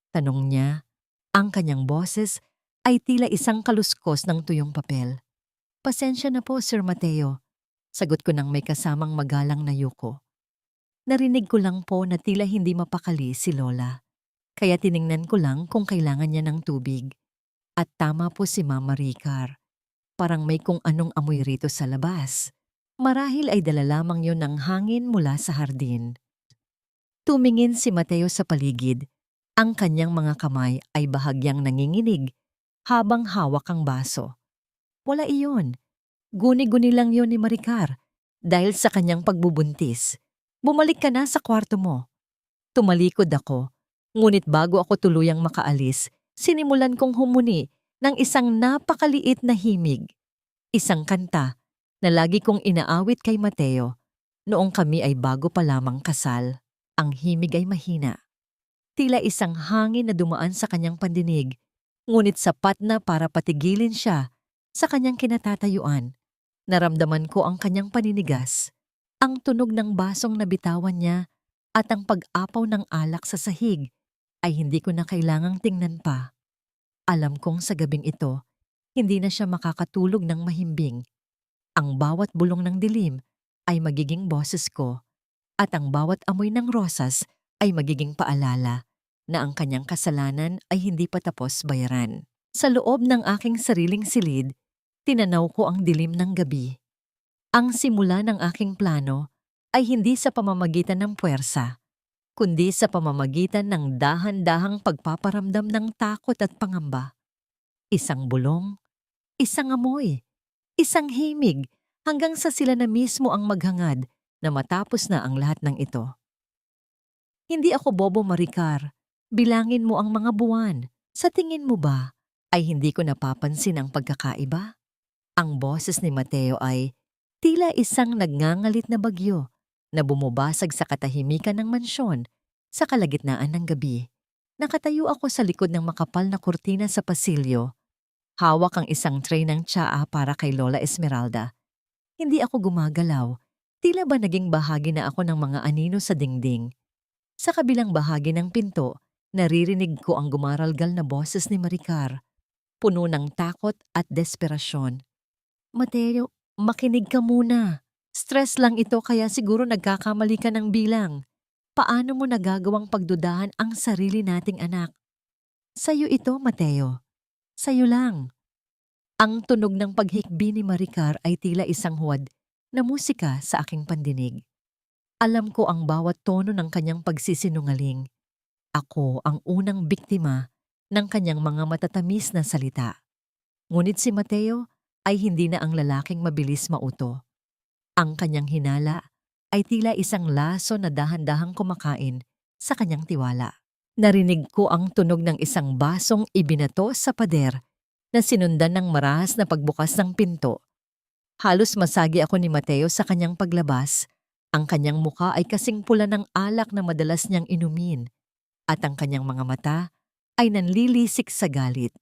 Tanong niya. Ang kanyang boses ay tila isang kaluskos ng tuyong papel. Pasensya na po, Sir Mateo. Sagot ko nang may kasamang magalang na yuko. Narinig ko lang po na tila hindi mapakali si Lola. Kaya tiningnan ko lang kung kailangan niya ng tubig. At tama po si Mama Ricar. Parang may kung anong amoy rito sa labas. Marahil ay dala lamang yon ng hangin mula sa hardin. Tumingin si Mateo sa paligid. Ang kanyang mga kamay ay bahagyang nanginginig habang hawak ang baso. Wala iyon. Guni-guni lang yon ni Maricar dahil sa kanyang pagbubuntis. Bumalik ka na sa kwarto mo. Tumalikod ako. Ngunit bago ako tuluyang makaalis, sinimulan kong humuni ng isang napakaliit na himig. Isang kanta na lagi kong inaawit kay Mateo noong kami ay bago pa lamang kasal. Ang himig ay mahina. Tila isang hangin na dumaan sa kanyang pandinig, ngunit sapat na para patigilin siya sa kanyang kinatatayuan. Naramdaman ko ang kanyang paninigas, ang tunog ng basong nabitawan niya at ang pag-apaw ng alak sa sahig ay hindi ko na kailangang tingnan pa. Alam kong sa gabing ito, hindi na siya makakatulog ng mahimbing. Ang bawat bulong ng dilim ay magiging boses ko at ang bawat amoy ng rosas ay magiging paalala na ang kanyang kasalanan ay hindi pa tapos bayaran. Sa loob ng aking sariling silid, tinanaw ko ang dilim ng gabi. Ang simula ng aking plano ay hindi sa pamamagitan ng puwersa, kundi sa pamamagitan ng dahan-dahang pagpaparamdam ng takot at pangamba. Isang bulong, isang amoy, isang himig, hanggang sa sila na mismo ang maghangad na matapos na ang lahat ng ito. Hindi ako bobo, Maricar. Bilangin mo ang mga buwan. Sa tingin mo ba ay hindi ko napapansin ang pagkakaiba? Ang boses ni Mateo ay tila isang nagngangalit na bagyo na bumabasag sa katahimikan ng mansyon sa kalagitnaan ng gabi. Nakatayo ako sa likod ng makapal na kurtina sa pasilyo. Hawak ang isang tray ng tsaa para kay Lola Esmeralda. Hindi ako gumagalaw. Tila ba naging bahagi na ako ng mga anino sa dingding. Sa kabilang bahagi ng pinto, naririnig ko ang gumaralgal na boses ni Maricar, puno ng takot at desperasyon. Mateo, makinig ka muna. Stress lang ito kaya siguro nagkakamali ka ng bilang. Paano mo nagagawang pagdudahan ang sarili nating anak? Sa'yo ito, Mateo. Sa'yo lang. Ang tunog ng paghikbi ni Maricar ay tila isang huwad na musika sa aking pandinig. Alam ko ang bawat tono ng kanyang pagsisinungaling. Ako ang unang biktima ng kanyang mga matatamis na salita. Ngunit si Mateo ay hindi na ang lalaking mabilis mauto. Ang kanyang hinala ay tila isang laso na dahan-dahang kumakain sa kanyang tiwala. Narinig ko ang tunog ng isang basong ibinato sa pader na sinundan ng marahas na pagbukas ng pinto. Halos masagi ako ni Mateo sa kanyang paglabas. Ang kanyang muka ay kasing pula ng alak na madalas niyang inumin at ang kanyang mga mata ay nanlilisik sa galit.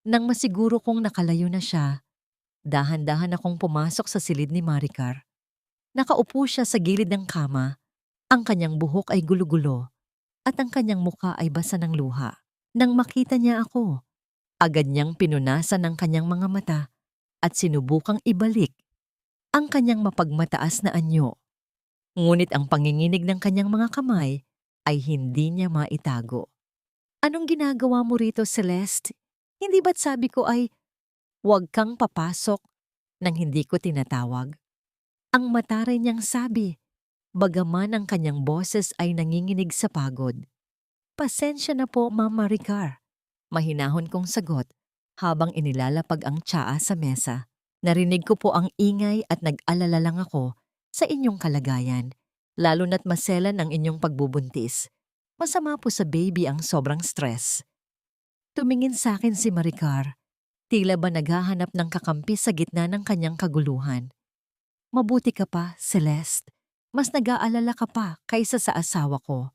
Nang masiguro kong nakalayo na siya, dahan-dahan akong pumasok sa silid ni Maricar. Nakaupo siya sa gilid ng kama, ang kanyang buhok ay gulo-gulo at ang kanyang muka ay basa ng luha. Nang makita niya ako, Agad niyang pinunasan ang kanyang mga mata at sinubukang ibalik ang kanyang mapagmataas na anyo. Ngunit ang panginginig ng kanyang mga kamay ay hindi niya maitago. "Anong ginagawa mo rito, Celeste? Hindi ba't sabi ko ay huwag kang papasok nang hindi ko tinatawag?" Ang mataray niyang sabi, bagaman ang kanyang boses ay nanginginig sa pagod. "Pasensya na po, Ma'am Maricar." Mahinahon kong sagot habang inilalapag ang tsaa sa mesa. "Narinig ko po ang ingay at nag-alala lang ako sa inyong kalagayan, lalo na't maselan ang inyong pagbubuntis. Masama po sa baby ang sobrang stress." Tumingin sa akin si Maricar, tila ba naghahanap ng kakampi sa gitna ng kanyang kaguluhan. "Mabuti ka pa, Celeste. Mas nag-aalala ka pa kaysa sa asawa ko.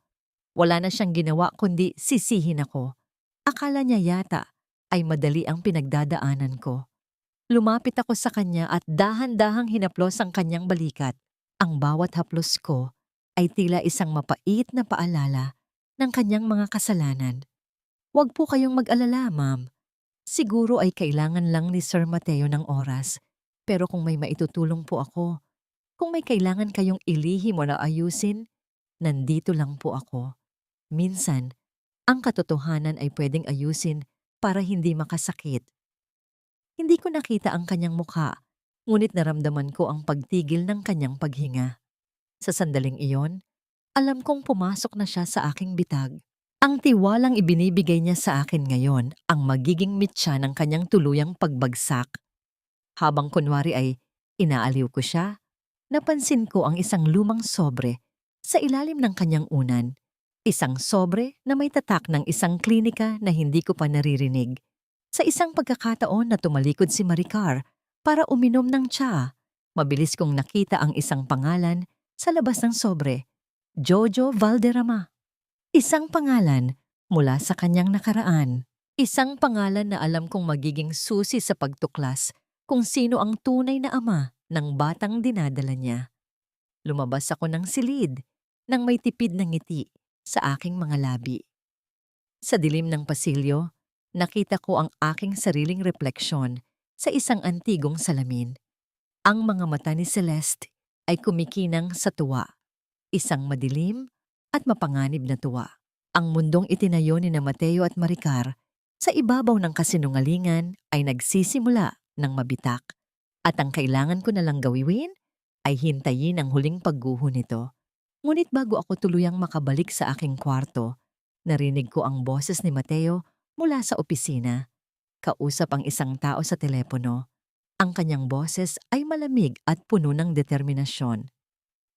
Wala na siyang ginawa kundi sisihin ako. Akala niya yata ay madali ang pinagdadaanan ko." Lumapit ako sa kanya at dahan-dahang hinaplos ang kanyang balikat. Ang bawat haplos ko ay tila isang mapait na paalala ng kanyang mga kasalanan. "Huwag po kayong mag-alala, ma'am. Siguro ay kailangan lang ni Sir Mateo ng oras. Pero kung may maitutulong po ako, kung may kailangan kayong ilihim o na ayusin, nandito lang po ako. Minsan, ang katotohanan ay pwedeng ayusin para hindi makasakit." Hindi ko nakita ang kanyang mukha, ngunit naramdaman ko ang pagtigil ng kanyang paghinga. Sa sandaling iyon, alam kong pumasok na siya sa aking bitag. Ang tiwalang ibinibigay niya sa akin ngayon ang magiging mitya ng kanyang tuluyang pagbagsak. Habang kunwari ay inaaliw ko siya, napansin ko ang isang lumang sobre sa ilalim ng kanyang unan. Isang sobre na may tatak ng isang klinika na hindi ko pa naririnig. Sa isang pagkakataon na tumalikod si Maricar para uminom ng tsa, mabilis kong nakita ang isang pangalan sa labas ng sobre, Jojo Valderrama. Isang pangalan mula sa kanyang nakaraan. Isang pangalan na alam kong magiging susi sa pagtuklas kung sino ang tunay na ama ng batang dinadala niya. Lumabas ako ng silid nang may tipid na ngiti sa aking mga labi. Sa dilim ng pasilyo, nakita ko ang aking sariling refleksyon sa isang antigong salamin. Ang mga mata ni Celeste ay kumikinang sa tuwa, isang madilim at mapanganib na tuwa. Ang mundong itinayo ni na Mateo at Maricar sa ibabaw ng kasinungalingan ay nagsisimula ng mabitak, at ang kailangan ko na lang gawin ay hintayin ang huling pagguho nito. Ngunit bago ako tuluyang makabalik sa aking kwarto, narinig ko ang boses ni Mateo mula sa opisina. Kausap ang isang tao sa telepono. Ang kanyang boses ay malamig at puno ng determinasyon.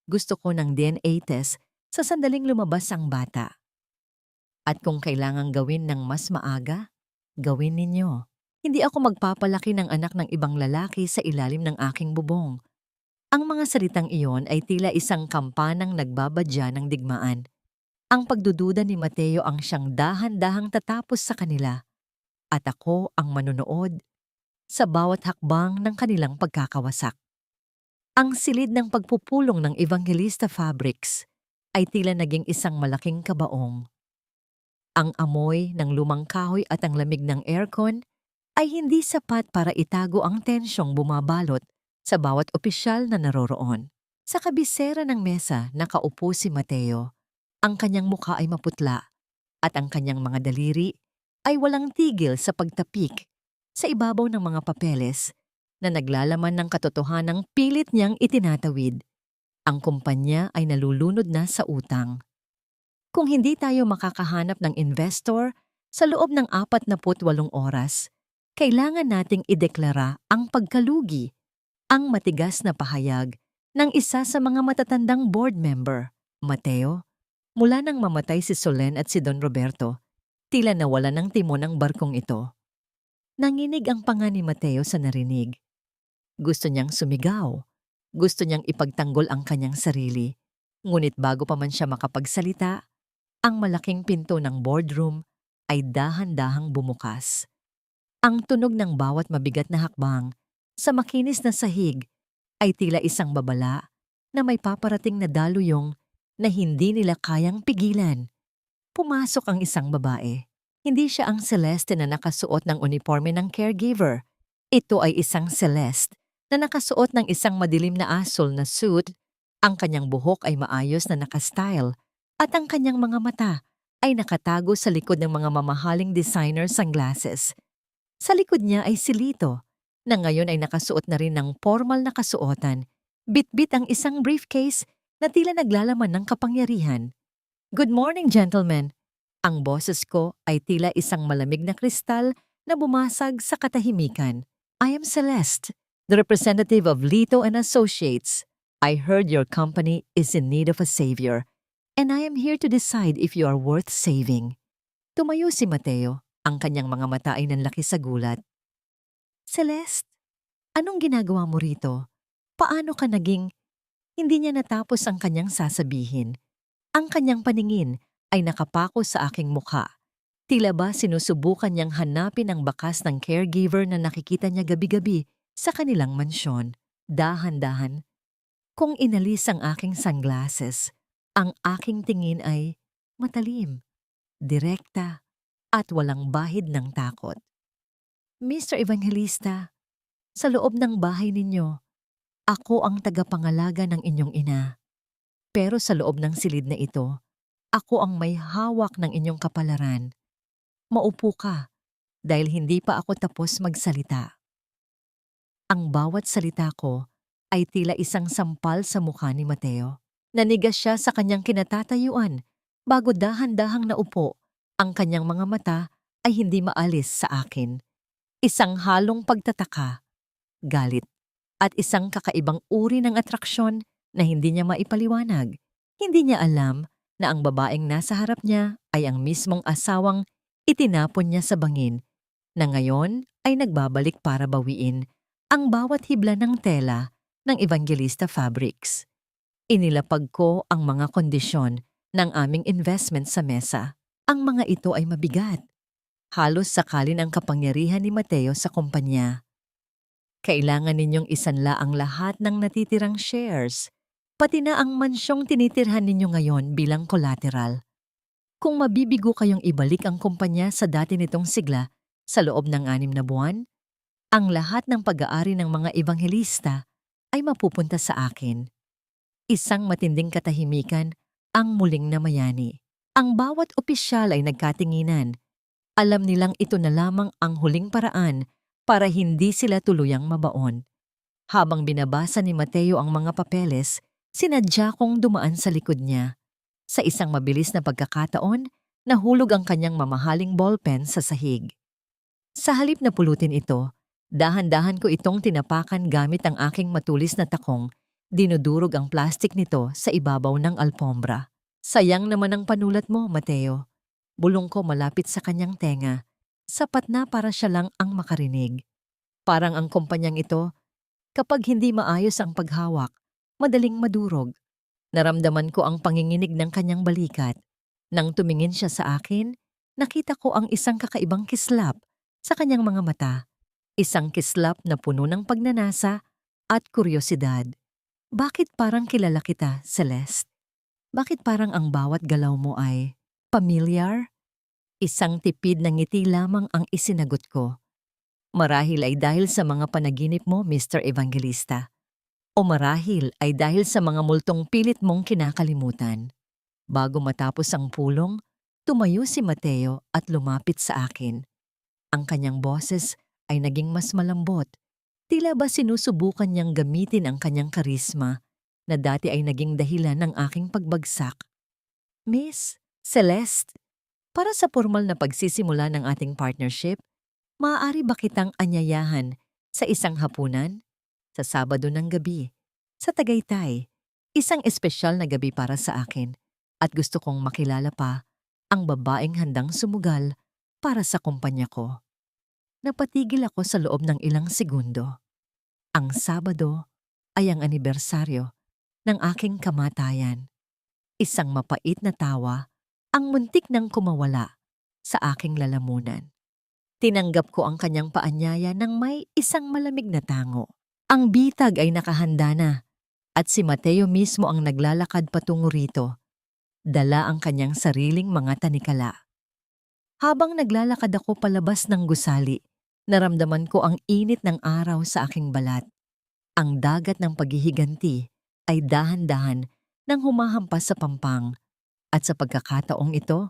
"Gusto ko ng DNA test sa sandaling lumabas ang bata. At kung kailangang gawin ng mas maaga, gawin ninyo. Hindi ako magpapalaki ng anak ng ibang lalaki sa ilalim ng aking bubong." Ang mga salitang iyon ay tila isang kampanang nagbabadya ng digmaan. Ang pagdududa ni Mateo ang siyang dahan-dahang tatapos sa kanila, at ako ang manunood sa bawat hakbang ng kanilang pagkakawasak. Ang silid ng pagpupulong ng Evangelista Fabrics ay tila naging isang malaking kabaong. Ang amoy ng lumang kahoy at ang lamig ng aircon ay hindi sapat para itago ang tensyong bumabalot sa bawat opisyal na naroroon. Sa kabisera ng mesa nakaupo si Mateo. Ang kanyang mukha ay maputla at ang kanyang mga daliri ay walang tigil sa pagtapik sa ibabaw ng mga papeles na naglalaman ng katotohanang pilit niyang itinatawid. Ang kumpanya ay nalulunod na sa utang. Kung hindi tayo makakahanap ng investor sa loob ng 48 oras, kailangan nating ideklara ang pagkalugi, ang matigas na pahayag ng isa sa mga matatandang board member, Mateo. Mula nang mamatay si Solen at si Don Roberto, tila nawala ng timon ang barkong ito. Nanginig ang panga ni Mateo sa narinig. Gusto niyang sumigaw. Gusto niyang ipagtanggol ang kanyang sarili. Ngunit bago pa man siya makapagsalita, ang malaking pinto ng boardroom ay dahan-dahang bumukas. Ang tunog ng bawat mabigat na hakbang sa makinis na sahig ay tila isang babala na may paparating na daluyong na hindi nila kayang pigilan. Pumasok ang isang babae. Hindi siya ang Celeste na nakasuot ng uniforme ng caregiver. Ito ay isang Celeste na nakasuot ng isang madilim na asul na suit. Ang kanyang buhok ay maayos na nakastyle at ang kanyang mga mata ay nakatago sa likod ng mga mamahaling designer sunglasses. Sa likod niya ay si Lito, na ngayon ay nakasuot na rin ng formal na kasuotan. Bitbit ang isang briefcase na tila naglalaman ng kapangyarihan. "Good morning, gentlemen." Ang boses ko ay tila isang malamig na kristal na bumasag sa katahimikan. "I am Celeste, the representative of Lito and Associates. I heard your company is in need of a savior, and I am here to decide if you are worth saving." Tumayo si Mateo, ang kanyang mga mata ay nanlaki sa gulat. "Celeste, anong ginagawa mo rito? Paano ka naging..." Hindi niya natapos ang kanyang sasabihin. Ang kanyang paningin ay nakapako sa aking mukha. Tila ba sinusubukan niyang hanapin ang bakas ng caregiver na nakikita niya gabi-gabi sa kanilang mansyon. Dahan-dahan, kung inalis ang aking sunglasses, ang aking tingin ay matalim, direkta, at walang bahid ng takot. "Mr. Evangelista, sa loob ng bahay ninyo, ako ang tagapangalaga ng inyong ina. Pero sa loob ng silid na ito, ako ang may hawak ng inyong kapalaran. Maupo ka, dahil hindi pa ako tapos magsalita." Ang bawat salita ko ay tila isang sampal sa mukha ni Mateo. Nanigas siya sa kanyang kinatatayuan bago dahan-dahang naupo. Ang kanyang mga mata ay hindi maalis sa akin. Isang halong pagtataka, galit, at isang kakaibang uri ng atraksyon na hindi niya maipaliwanag. Hindi niya alam na ang babaeng nasa harap niya ay ang mismong asawang itinapon niya sa bangin, na ngayon ay nagbabalik para bawiin ang bawat hibla ng tela ng Evangelista Fabrics. Inilapag ko ang mga kondisyon ng aming investment sa mesa. Ang mga ito ay mabigat. Halos sakalin ang kapangyarihan ni Mateo sa kumpanya. Kailangan ninyong isanla ang lahat ng natitirang shares, pati na ang mansyong tinitirhan ninyo ngayon bilang collateral. Kung mabibigo kayong ibalik ang kumpanya sa dati nitong sigla sa loob ng 6 na buwan, ang lahat ng pag-aari ng mga ebanghelista ay mapupunta sa akin. Isang matinding katahimikan ang muling namayani. Ang bawat opisyal ay nagkatinginan. Alam nilang ito na lamang ang huling paraan para hindi sila tuluyang mabaon. Habang binabasa ni Mateo ang mga papeles, sinadya kong dumaan sa likod niya. Sa isang mabilis na pagkakataon, nahulog ang kanyang mamahaling ballpen sa sahig. Sa halip na pulutin ito, dahan-dahan ko itong tinapakan gamit ang aking matulis na takong. Dinudurog ang plastik nito sa ibabaw ng alpombra. "Sayang naman ang panulat mo, Mateo." Bulong ko malapit sa kanyang tenga. Sapat na para siya lang ang makarinig. Parang ang kumpanyang ito, kapag hindi maayos ang paghawak, madaling madurog. Naramdaman ko ang panginginig ng kanyang balikat. Nang tumingin siya sa akin, nakita ko ang isang kakaibang kislap sa kanyang mga mata. Isang kislap na puno ng pagnanasa at kuryosidad. "Bakit parang kilala kita, Celeste? Bakit parang ang bawat galaw mo ay pamilyar?" Isang tipid na ngiti lamang ang isinagot ko. "Marahil ay dahil sa mga panaginip mo, Mr. Evangelista. O marahil ay dahil sa mga multong pilit mong kinakalimutan." Bago matapos ang pulong, tumayo si Mateo at lumapit sa akin. Ang kanyang boses ay naging mas malambot. Tila ba sinusubukan niyang gamitin ang kanyang karisma na dati ay naging dahilan ng aking pagbagsak. "Miss Celeste, para sa formal na pagsisimula ng ating partnership, maaari ba kitang anyayahan sa isang hapunan? Sa Sabado ng gabi, sa Tagaytay, isang espesyal na gabi para sa akin, at gusto kong makilala pa ang babaeng handang sumugal para sa kumpanya ko." Napatigil ako sa loob ng ilang segundo. Ang Sabado ay ang anibersaryo ng aking kamatayan. Isang mapait na tawa ang muntik nang kumawala sa aking lalamunan. Tinanggap ko ang kanyang paanyaya ng may isang malamig na tango. Ang bitag ay nakahanda na at si Mateo mismo ang naglalakad patungo rito. Dala ang kanyang sariling mga tanikala. Habang naglalakad ako palabas ng gusali, naramdaman ko ang init ng araw sa aking balat. Ang dagat ng paghihiganti ay dahan-dahan nang humahampas sa pampang at sa pagkakataong ito,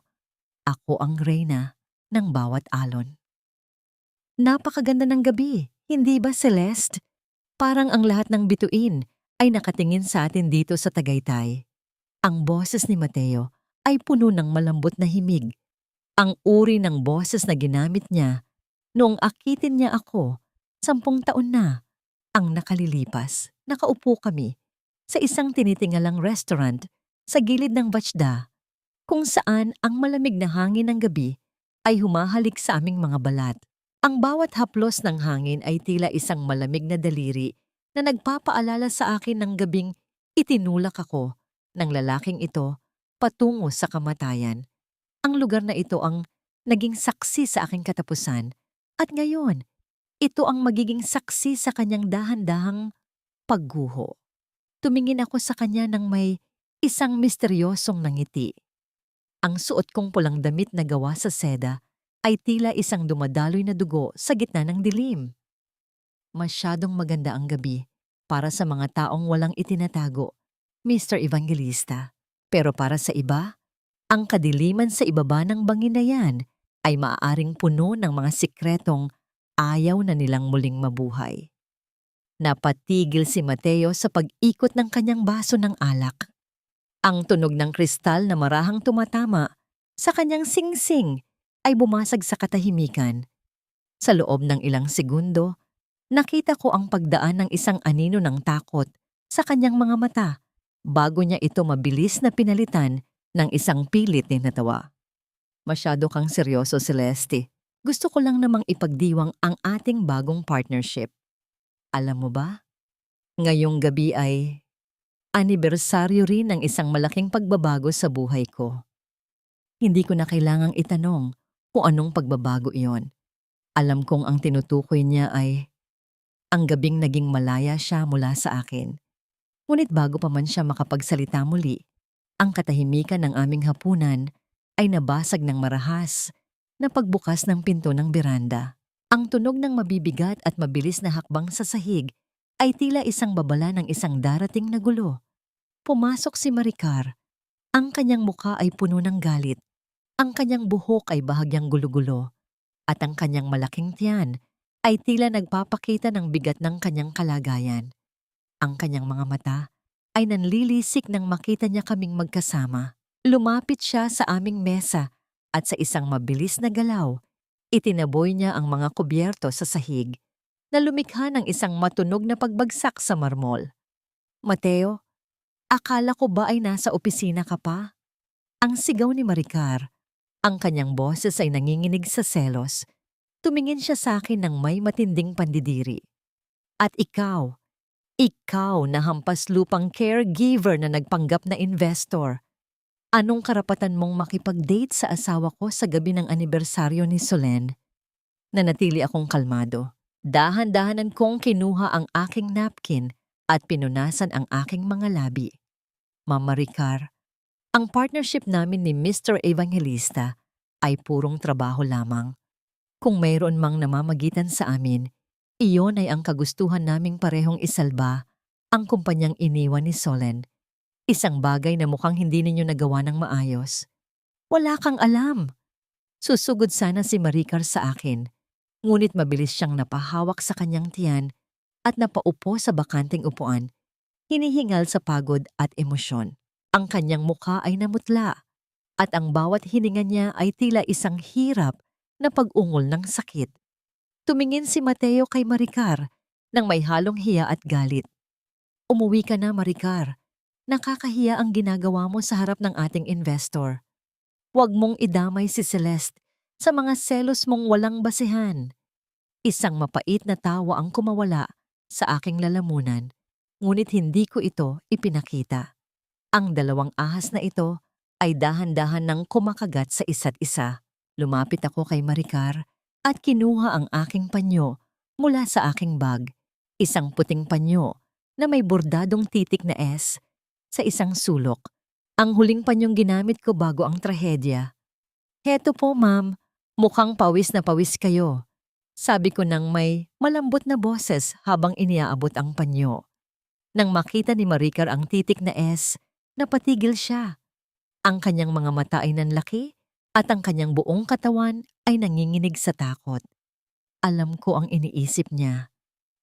ako ang reyna ng bawat alon. Napakaganda ng gabi, hindi ba Celeste? Parang ang lahat ng bituin ay nakatingin sa atin dito sa Tagaytay. Ang boses ni Mateo ay puno ng malambot na himig. Ang uri ng boses na ginamit niya noong akitin niya ako, 10 taon na ang nakalilipas. Nakaupo kami sa isang tinitingalang restaurant sa gilid ng Bachda, kung saan ang malamig na hangin ng gabi ay humahalik sa aming mga balat. Ang bawat haplos ng hangin ay tila isang malamig na daliri na nagpapaalala sa akin ng gabing itinulak ako ng lalaking ito patungo sa kamatayan. Ang lugar na ito ang naging saksi sa aking katapusan at ngayon, ito ang magiging saksi sa kanyang dahan-dahang pagguho. Tumingin ako sa kanya ng may isang misteryosong nangiti. Ang suot kong pulang damit na gawa sa seda ay tila isang dumadaloy na dugo sa gitna ng dilim. Masyadong maganda ang gabi para sa mga taong walang itinatago, Mr. Evangelista. Pero para sa iba, ang kadiliman sa ibaba ng bangin na yan ay maaaring puno ng mga sikretong ayaw na nilang muling mabuhay. Napatigil si Mateo sa pag-ikot ng kanyang baso ng alak. Ang tunog ng kristal na marahang tumatama sa kanyang singsing ay bumasag sa katahimikan. Sa loob ng ilang segundo, nakita ko ang pagdaan ng isang anino ng takot sa kanyang mga mata bago niya ito mabilis na pinalitan ng isang pilit na tawa. Masyado kang seryoso, Celeste. Gusto ko lang namang ipagdiwang ang ating bagong partnership. Alam mo ba? Ngayong gabi ay anibersaryo rin ng isang malaking pagbabago sa buhay ko. Hindi ko na kailangang itanong kung anong pagbabago iyon. Alam kong ang tinutukoy niya ay ang gabing naging malaya siya mula sa akin. Ngunit bago pa man siya makapagsalita muli, ang katahimikan ng aming hapunan ay nabasag ng marahas na pagbukas ng pinto ng beranda. Ang tunog ng mabibigat at mabilis na hakbang sa sahig ay tila isang babala ng isang darating na gulo. Pumasok si Maricar. Ang kanyang mukha ay puno ng galit. Ang kanyang buhok ay bahagyang gulo-gulo. At ang kanyang malaking tiyan ay tila nagpapakita ng bigat ng kanyang kalagayan. Ang kanyang mga mata ay nanlilisik nang makita niya kaming magkasama. Lumapit siya sa aming mesa at sa isang mabilis na galaw, itinaboy niya ang mga kubyerto sa sahig na lumikha ng isang matunog na pagbagsak sa marmol. Mateo, akala ko ba ay nasa opisina ka pa? Ang sigaw ni Maricar. Ang kanyang boses ay nanginginig sa selos. Tumingin siya sa akin ng may matinding pandidiri. At ikaw na hampas lupang caregiver na nagpanggap na investor. Anong karapatan mong makipag-date sa asawa ko sa gabi ng anibersaryo ni Solen? Nanatili akong kalmado. Dahan-dahanan kong kinuha ang aking napkin at pinunasan ang aking mga labi. Mama Ricar, ang partnership namin ni Mr. Evangelista ay purong trabaho lamang. Kung mayroon mang namamagitan sa amin, iyon ay ang kagustuhan naming parehong isalba ang kumpanyang iniwan ni Solen. Isang bagay na mukhang hindi ninyo nagawa ng maayos. Wala kang alam. Susugod sana si Maricar sa akin, ngunit mabilis siyang napahawak sa kanyang tiyan at napaupo sa bakanting upuan, hinihingal sa pagod at emosyon. Ang kanyang mukha ay namutla at ang bawat hininga niya ay tila isang hirap na pag-ungol ng sakit. Tumingin si Mateo kay Maricar nang may halong hiya at galit. Umuwi ka na, Maricar. Nakakahiya ang ginagawa mo sa harap ng ating investor. Huwag mong idamay si Celeste sa mga selos mong walang basehan. Isang mapait na tawa ang kumawala sa aking lalamunan, ngunit hindi ko ito ipinakita. Ang dalawang ahas na ito ay dahan-dahan nang kumakagat sa isa't isa. Lumapit ako kay Maricar at kinuha ang aking panyo mula sa aking bag. Isang puting panyo na may bordadong titik na S sa isang sulok. Ang huling panyong ginamit ko bago ang trahedya. Heto po, ma'am. Mukhang pawis na pawis kayo. Sabi ko nang may malambot na boses habang iniaabot ang panyo. Nang makita ni Maricar ang titik na S, napatigil siya. Ang kanyang mga mata ay nanlaki at ang kanyang buong katawan ay nanginginig sa takot. Alam ko ang iniisip niya.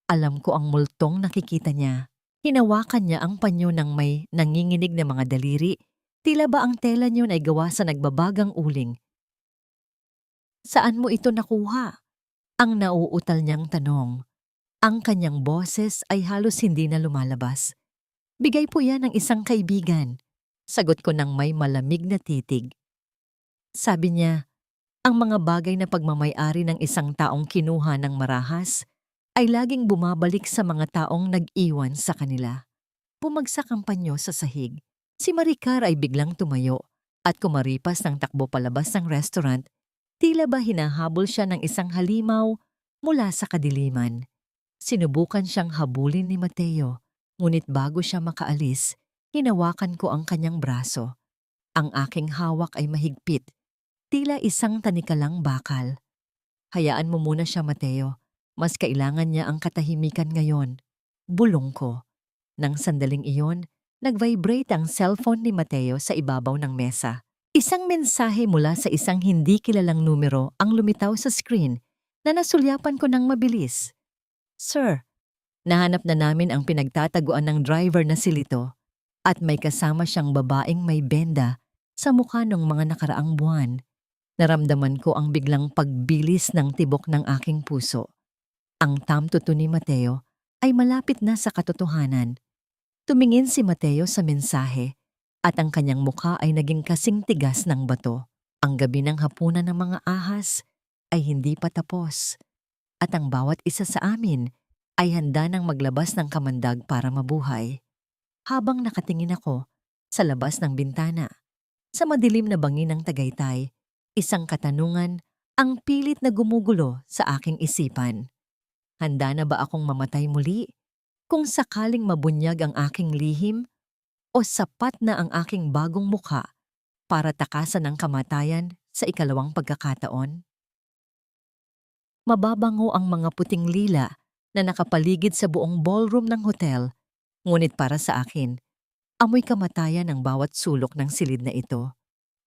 Alam ko ang multong nakikita niya. Hinawakan niya ang panyo ng may nanginginig na mga daliri. Tila ba ang tela niyon ay gawa sa nagbabagang uling? Saan mo ito nakuha? Ang nauutal niyang tanong. Ang kanyang boses ay halos hindi na lumalabas. Bigay po yan ng isang kaibigan. Sagot ko ng may malamig na titig. Sabi niya, ang mga bagay na pagmamay-ari ng isang taong kinuha ng marahas ay laging bumabalik sa mga taong nag-iwan sa kanila. Bumagsak ang panyo sa sahig. Si Maricar ay biglang tumayo at kumaripas ng takbo palabas ng restaurant. Tila ba hinahabol siya ng isang halimaw mula sa kadiliman. Sinubukan siyang habulin ni Mateo, ngunit bago siya makaalis, hinawakan ko ang kanyang braso. Ang aking hawak ay mahigpit, tila isang tanikalang bakal. Hayaan mo muna siya, Mateo. Mas kailangan niya ang katahimikan ngayon. Bulong ko. Nang sandaling iyon, nag-vibrate ang cellphone ni Mateo sa ibabaw ng mesa. Isang mensahe mula sa isang hindi kilalang numero ang lumitaw sa screen na nasulyapan ko ng mabilis. Sir, nahanap na namin ang pinagtataguan ng driver na si Lito at may kasama siyang babaeng may benda sa mukha ng mga nakaraang buwan. Naramdaman ko ang biglang pagbilis ng tibok ng aking puso. Ang tamtuto ni Mateo ay malapit na sa katotohanan. Tumingin si Mateo sa mensahe at ang kanyang mukha ay naging kasing tigas ng bato. Ang gabi ng hapunan ng mga ahas ay hindi pa tapos at ang bawat isa sa amin ay handa nang maglabas ng kamandag para mabuhay. Habang nakatingin ako sa labas ng bintana, sa madilim na bangin ng Tagaytay, isang katanungan ang pilit na gumugulo sa aking isipan. Handa na ba akong mamatay muli kung sakaling mabunyag ang aking lihim o sapat na ang aking bagong mukha para takasan ang kamatayan sa ikalawang pagkakataon? Mababango ang mga puting lila na nakapaligid sa buong ballroom ng hotel, ngunit para sa akin, amoy kamatayan ang bawat sulok ng silid na ito.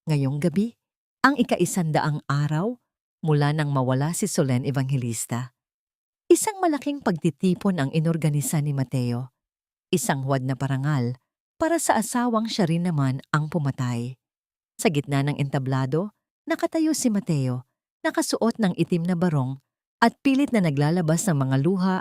Ngayong gabi, ang ika-100 araw mula nang mawala si Solen Evangelista. Isang malaking pagtitipon ang inorganisa ni Mateo. Isang huwad na parangal para sa asawang siya rin naman ang pumatay. Sa gitna ng entablado, nakatayo si Mateo, nakasuot ng itim na barong at pilit na naglalabas ng mga luha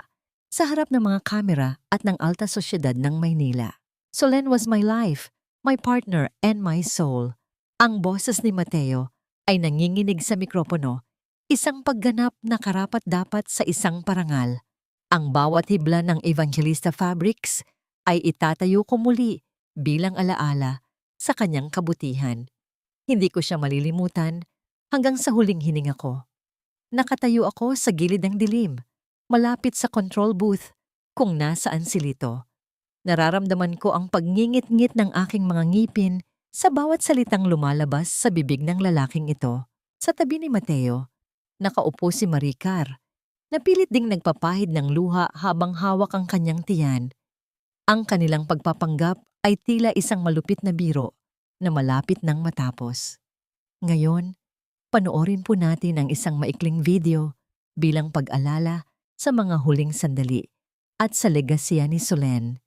sa harap ng mga kamera at ng alta sosyedad ng Maynila. Solen was my life, my partner, and my soul. Ang boses ni Mateo ay nanginginig sa mikropono, isang pagganap na karapat-dapat sa isang parangal. Ang bawat hibla ng Evangelista Fabrics ay itatayo ko muli bilang alaala sa kanyang kabutihan. Hindi ko siya malilimutan hanggang sa huling hininga ko. Nakatayo ako sa gilid ng dilim, malapit sa control booth kung nasaan si Lito. Nararamdaman ko ang pagngingit-ngit ng aking mga ngipin sa bawat salitang lumalabas sa bibig ng lalaking ito. Sa tabi ni Mateo, nakaupo si Maricar, na pilit ding nagpapahid ng luha habang hawak ang kanyang tiyan. Ang kanilang pagpapanggap ay tila isang malupit na biro na malapit nang matapos. Ngayon, panoorin po natin ang isang maikling video bilang pag-alala sa mga huling sandali at sa legasya ni Solen.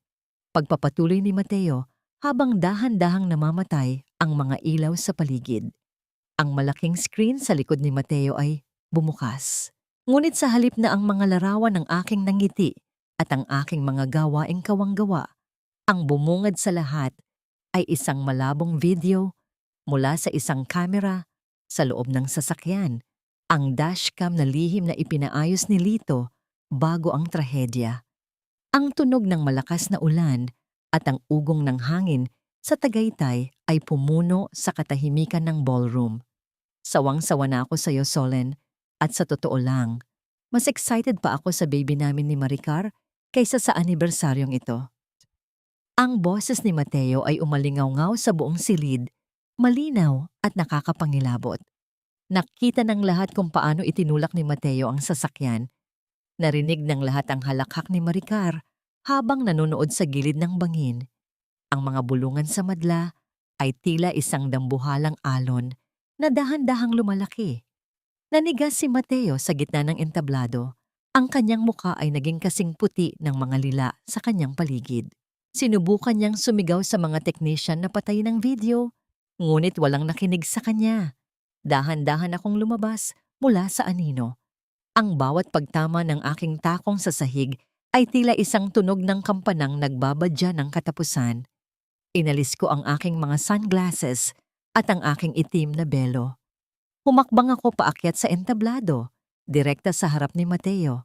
Pagpapatuloy ni Mateo habang dahan-dahang namamatay ang mga ilaw sa paligid. Ang malaking screen sa likod ni Mateo ay bumukas. Ngunit sa halip na ang mga larawan ng aking nangiti at ang aking mga gawaing kawanggawa, ang bumungad sa lahat ay isang malabong video mula sa isang kamera sa loob ng sasakyan, ang dashcam na lihim na ipinaayos ni Lito bago ang trahedya. Ang tunog ng malakas na ulan at ang ugong ng hangin sa Tagaytay ay pumuno sa katahimikan ng ballroom. Sawang-sawa na ako sa iyo, Solen. At sa totoo lang, mas excited pa ako sa baby namin ni Maricar kaysa sa anibersaryong ito. Ang boses ni Mateo ay umalingaw-ngaw sa buong silid, malinaw at nakakapangilabot. Nakita ng lahat kung paano itinulak ni Mateo ang sasakyan. Narinig ng lahat ang halakhak ni Maricar habang nanonood sa gilid ng bangin. Ang mga bulungan sa madla ay tila isang dambuhalang alon na dahan-dahang lumalaki. Nanigas si Mateo sa gitna ng entablado. Ang kanyang muka ay naging kasing puti ng mga lila sa kanyang paligid. Sinubukan niyang sumigaw sa mga technician na patayin ang video, ngunit walang nakinig sa kanya. Dahan-dahan akong lumabas mula sa anino. Ang bawat pagtama ng aking takong sa sahig ay tila isang tunog ng kampanang nagbabadya ng katapusan. Inalis ko ang aking mga sunglasses at ang aking itim na belo. Humakbang ako paakyat sa entablado, direkta sa harap ni Mateo.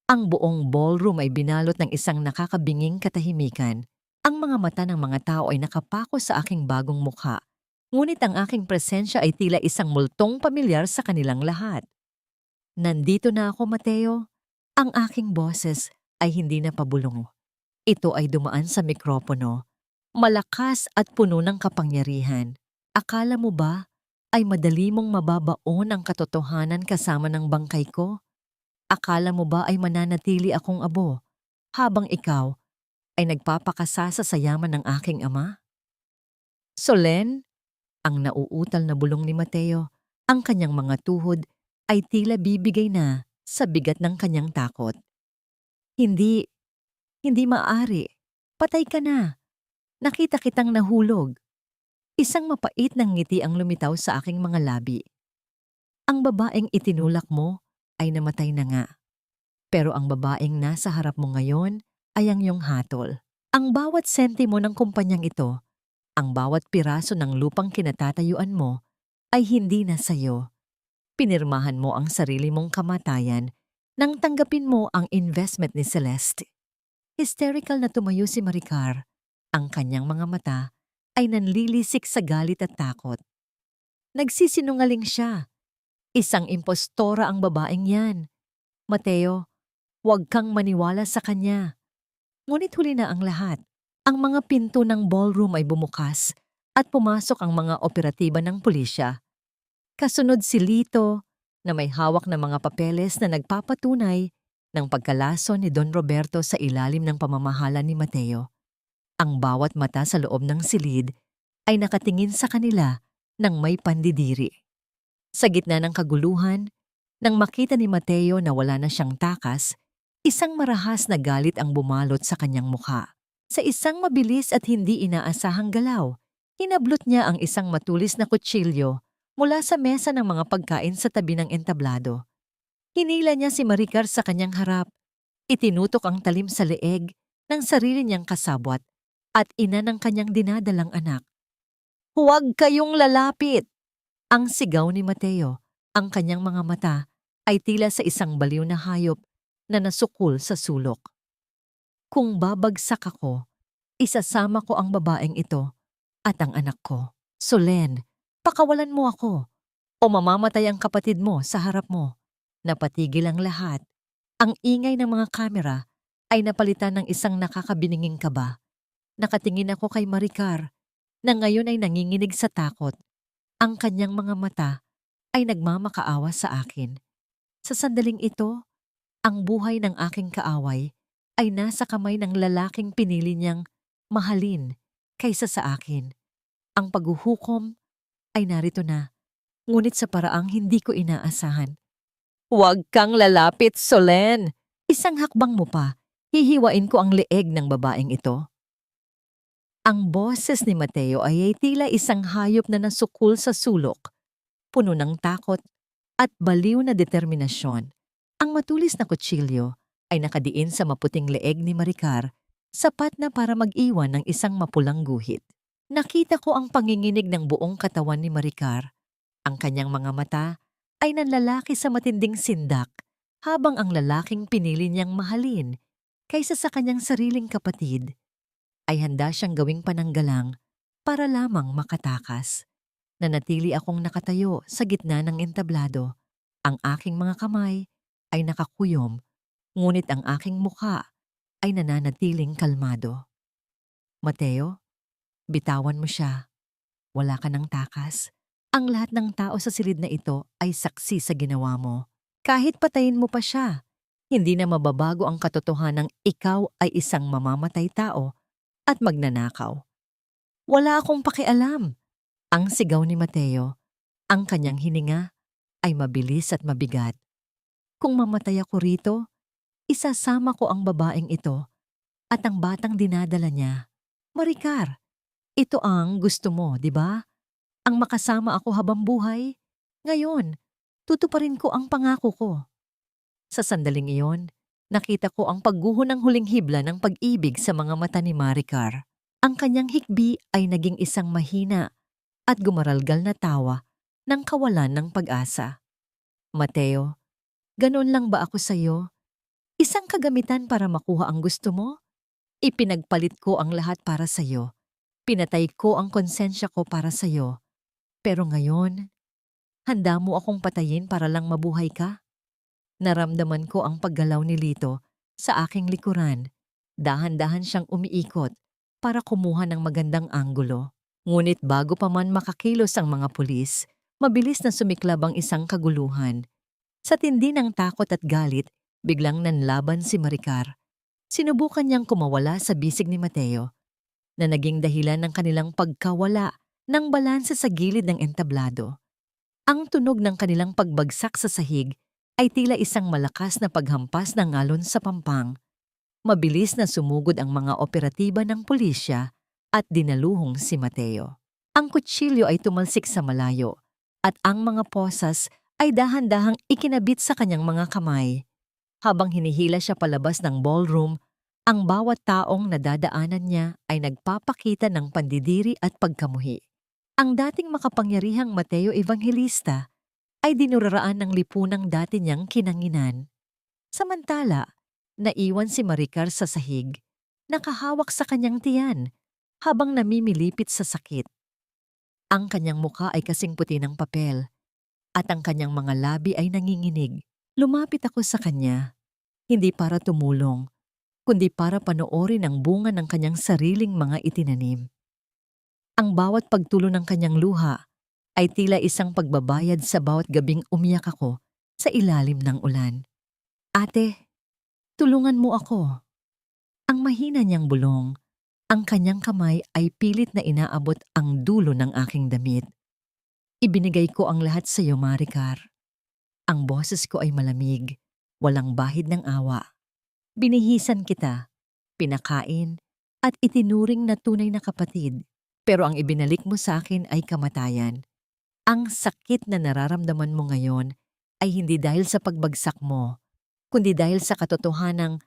Ang buong ballroom ay binalot ng isang nakakabinging katahimikan. Ang mga mata ng mga tao ay nakapako sa aking bagong mukha, ngunit ang aking presensya ay tila isang multong pamilyar sa kanilang lahat. Nandito na ako, Mateo. Ang aking boses ay hindi na pabulong. Ito ay dumaan sa mikropono, malakas at puno ng kapangyarihan. Akala mo ba ay madali mong mababaon ang katotohanan kasama ng bangkay ko? Akala mo ba ay mananatili akong abo habang ikaw ay nagpapakasa sa yaman ng aking ama? Solen, ang nauutal na bulong ni Mateo, ang kanyang mga tuhod ay tila bibigay na sa bigat ng kanyang takot. Hindi, hindi maaari. Patay ka na. Nakita kitang nahulog. Isang mapait ng ngiti ang lumitaw sa aking mga labi. Ang babaeng itinulak mo ay namatay na nga. Pero ang babaeng nasa harap mo ngayon ay ang iyong hatol. Ang bawat sentimo ng kumpanyang ito, ang bawat piraso ng lupang kinatatayuan mo ay hindi na sayo. Pinirmahan mo ang sarili mong kamatayan nang tanggapin mo ang investment ni Celeste. Hysterical na tumayo si Maricar. Ang kanyang mga mata ay nanlilisik sa galit at takot. Nagsisinungaling siya. Isang impostora ang babaeng yan. Mateo, huwag kang maniwala sa kanya. Ngunit huli na ang lahat. Ang mga pinto ng ballroom ay bumukas at pumasok ang mga operatiba ng pulisya. Kasunod si Lito na may hawak na mga papeles na nagpapatunay ng pagkalaso ni Don Roberto sa ilalim ng pamamahala ni Mateo. Ang bawat mata sa loob ng silid ay nakatingin sa kanila ng may pandidiri. Sa gitna ng kaguluhan, nang makita ni Mateo na wala na siyang takas, isang marahas na galit ang bumalot sa kanyang mukha. Sa isang mabilis at hindi inaasahang galaw, hinablot niya ang isang matulis na kutsilyo mula sa mesa ng mga pagkain sa tabi ng entablado. Hinila niya si Maricar sa kanyang harap. Itinutok ang talim sa leeg ng sarili niyang kasabwat at ina ng kanyang dinadalang anak. Huwag kayong lalapit! Ang sigaw ni Mateo, ang kanyang mga mata ay tila sa isang baliw na hayop na nasukol sa sulok. Kung babagsak ako, isasama ko ang babaeng ito at ang anak ko. Solen, pakawalan mo ako o mamamatay ang kapatid mo sa harap mo. Napatigil ang lahat. Ang ingay ng mga kamera ay napalitan ng isang nakakabininging kaba. Nakatingin ako kay Maricar na ngayon ay nanginginig sa takot. Ang kanyang mga mata ay nagmamakaawa sa akin. Sa sandaling ito, ang buhay ng aking kaaway ay nasa kamay ng lalaking pinili niyang mahalin kaysa sa akin. Ang paghuhukom ay narito na, ngunit sa paraang hindi ko inaasahan. Huwag kang lalapit, Solen! Isang hakbang mo pa, hihiwain ko ang leeg ng babaeng ito. Ang boses ni Mateo ay tila isang hayop na nasukol sa sulok, puno ng takot at baliw na determinasyon. Ang matulis na kutsilyo ay nakadiin sa maputing leeg ni Maricar, sapat na para mag-iwan ng isang mapulang guhit. Nakita ko ang panginginig ng buong katawan ni Maricar. Ang kanyang mga mata ay nanlalaki sa matinding sindak, habang ang lalaking pinili niyang mahalin kaysa sa kanyang sariling kapatid ay handa siyang gawing pananggalang para lamang makatakas. Nanatili akong nakatayo sa gitna ng entablado. Ang aking mga kamay ay nakakuyom, ngunit ang aking mukha ay nananatiling kalmado. Mateo, bitawan mo siya. Wala ka ng takas. Ang lahat ng tao sa silid na ito ay saksi sa ginawa mo. Kahit patayin mo pa siya, hindi na mababago ang katotohanang ikaw ay isang mamamatay tao at magnanakaw. Wala akong pakialam. Ang sigaw ni Mateo, ang kanyang hininga ay mabilis at mabigat. Kung mamatay ako rito, isasama ko ang babaeng ito at ang batang dinadala niya. Maricar, ito ang gusto mo, di ba? Ang makasama ako habang buhay. Ngayon, tutuparin ko ang pangako ko. Sa sandaling iyon, nakita ko ang pagguho ng huling hibla ng pag-ibig sa mga mata ni Maricar. Ang kanyang hikbi ay naging isang mahina at gumaralgal na tawa ng kawalan ng pag-asa. Mateo, ganun lang ba ako sa iyo? Isang kagamitan para makuha ang gusto mo? Ipinagpalit ko ang lahat para sa iyo. Pinatay ko ang konsensya ko para sa iyo. Pero ngayon, handa mo akong patayin para lang mabuhay ka? Naramdaman ko ang paggalaw ni Lito sa aking likuran. Dahan-dahan siyang umiikot para kumuha ng magandang anggulo. Ngunit bago pa man makakilos ang mga pulis, mabilis na sumiklab ang isang kaguluhan. Sa tindi ng takot at galit, biglang nanlaban si Maricar. Sinubukan niyang kumawala sa bisig ni Mateo, na naging dahilan ng kanilang pagkawala ng balanse sa gilid ng entablado. Ang tunog ng kanilang pagbagsak sa sahig ay tila isang malakas na paghampas ng alon sa pampang. Mabilis na sumugod ang mga operatiba ng pulisya at dinaluhong si Mateo. Ang kutsilyo ay tumalsik sa malayo at ang mga posas ay dahan-dahang ikinabit sa kanyang mga kamay. Habang hinihila siya palabas ng ballroom, ang bawat taong nadadaanan niya ay nagpapakita ng pandidiri at pagkamuhi. Ang dating makapangyarihang Mateo Evangelista ay dinuraraan ng lipunang dati niyang kinanginan. Samantala, naiwan si Maricar sa sahig, nakahawak sa kanyang tiyan habang namimilipit sa sakit. Ang kanyang muka ay kasing puti ng papel at ang kanyang mga labi ay nanginginig. Lumapit ako sa kanya, hindi para tumulong, kundi para panoorin ang bunga ng kanyang sariling mga itinanim. Ang bawat pagtulo ng kanyang luha ay tila isang pagbabayad sa bawat gabing umiyak ako sa ilalim ng ulan. Ate, tulungan mo ako. Ang mahina niyang bulong, ang kanyang kamay ay pilit na inaabot ang dulo ng aking damit. Ibinigay ko ang lahat sa iyo, Maricar. Ang boses ko ay malamig, walang bahid ng awa. Binihisan kita, pinakain, at itinuring na tunay na kapatid. Pero ang ibinalik mo sa akin ay kamatayan. Ang sakit na nararamdaman mo ngayon ay hindi dahil sa pagbagsak mo, kundi dahil sa katotohanang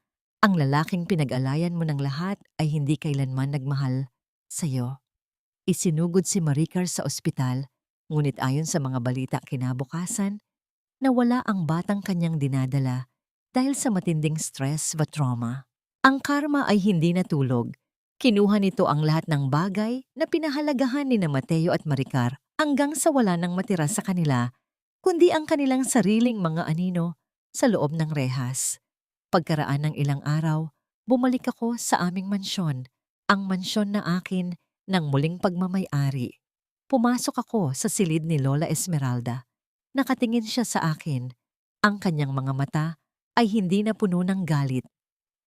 ang lalaking pinag-alayan mo ng lahat ay hindi kailanman nagmahal sa iyo. Isinugod si Maricar sa ospital, ngunit ayon sa mga balita kinabukasan, nawala ang batang kanyang dinadala dahil sa matinding stress o trauma. Ang karma ay hindi natulog. Kinuha nito ang lahat ng bagay na pinahalagahan ni Mateo at Maricar hanggang sa wala nang matira sa kanila, kundi ang kanilang sariling mga anino sa loob ng rehas. Pagkaraan ng ilang araw, bumalik ako sa aming mansyon, ang mansyon na akin ng muling pagmamay-ari. Pumasok ako sa silid ni Lola Esmeralda. Nakatingin siya sa akin. Ang kanyang mga mata ay hindi na puno ng galit,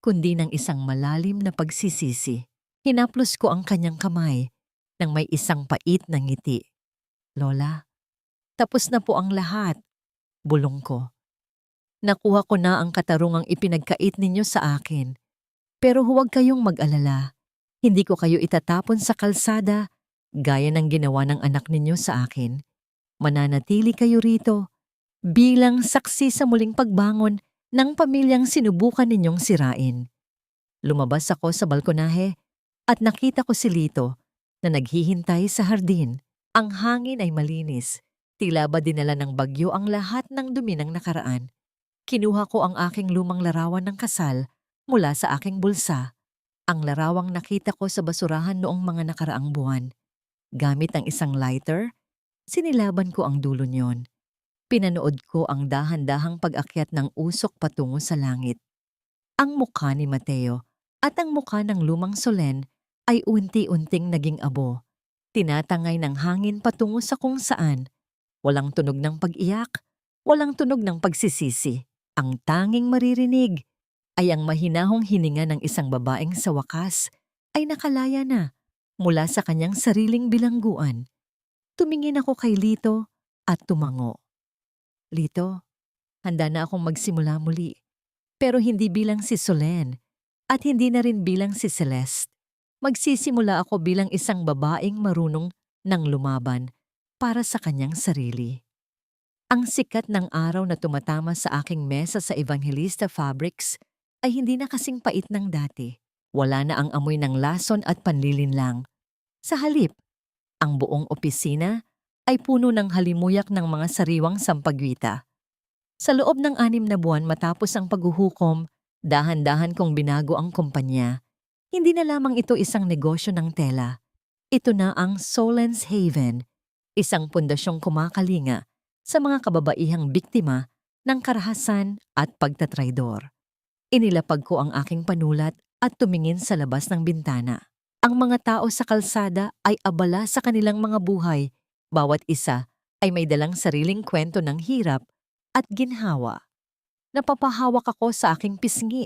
kundi ng isang malalim na pagsisisi. Hinaplos ko ang kanyang kamay nang may isang pait na ngiti. Lola, tapos na po ang lahat, bulong ko. Nakuha ko na ang katarungang ipinagkait ninyo sa akin. Pero huwag kayong mag-alala. Hindi ko kayo itatapon sa kalsada gaya ng ginawa ng anak ninyo sa akin. Mananatili kayo rito bilang saksi sa muling pagbangon ng pamilyang sinubukan ninyong sirain. Lumabas ako sa balkonahe at nakita ko si Lito na naghihintay sa hardin. Ang hangin ay malinis. Tila ba dinala ng bagyo ang lahat ng dumi ng nakaraan. Kinuha ko ang aking lumang larawan ng kasal mula sa aking bulsa. Ang larawang nakita ko sa basurahan noong mga nakaraang buwan. Gamit ang isang lighter, sinilaban ko ang dulo niyon. Pinanood ko ang dahan-dahang pag-akyat ng usok patungo sa langit. Ang mukha ni Mateo at ang mukha ng lumang Solen ay unti-unting naging abo. Tinatangay ng hangin patungo sa kung saan. Walang tunog ng pag-iyak, walang tunog ng pagsisisi. Ang tanging maririnig ay ang mahinahong hininga ng isang babaeng sa wakas ay nakalaya na mula sa kanyang sariling bilangguan. Tumingin ako kay Lito at tumango. Lito, handa na akong magsimula muli. Pero hindi bilang si Solen at hindi na rin bilang si Celeste. Magsisimula ako bilang isang babaeng marunong ng lumaban para sa kanyang sarili. Ang sikat ng araw na tumatama sa aking mesa sa Evangelista Fabrics ay hindi na kasing pait ng dati. Wala na ang amoy ng lason at panlilinlang. Sa halip, ang buong opisina ay puno ng halimuyak ng mga sariwang sampagwita. Sa loob ng 6 na buwan matapos ang paghuhukom, dahan-dahan kong binago ang kumpanya. Hindi na lamang ito isang negosyo ng tela. Ito na ang Solen's Haven, isang pundasyong kumakalinga sa mga kababaihang biktima ng karahasan at pagtatraidor. Inilapag ko ang aking panulat at tumingin sa labas ng bintana. Ang mga tao sa kalsada ay abala sa kanilang mga buhay. Bawat isa ay may dalang sariling kwento ng hirap at ginhawa. Napapahawak ako sa aking pisngi.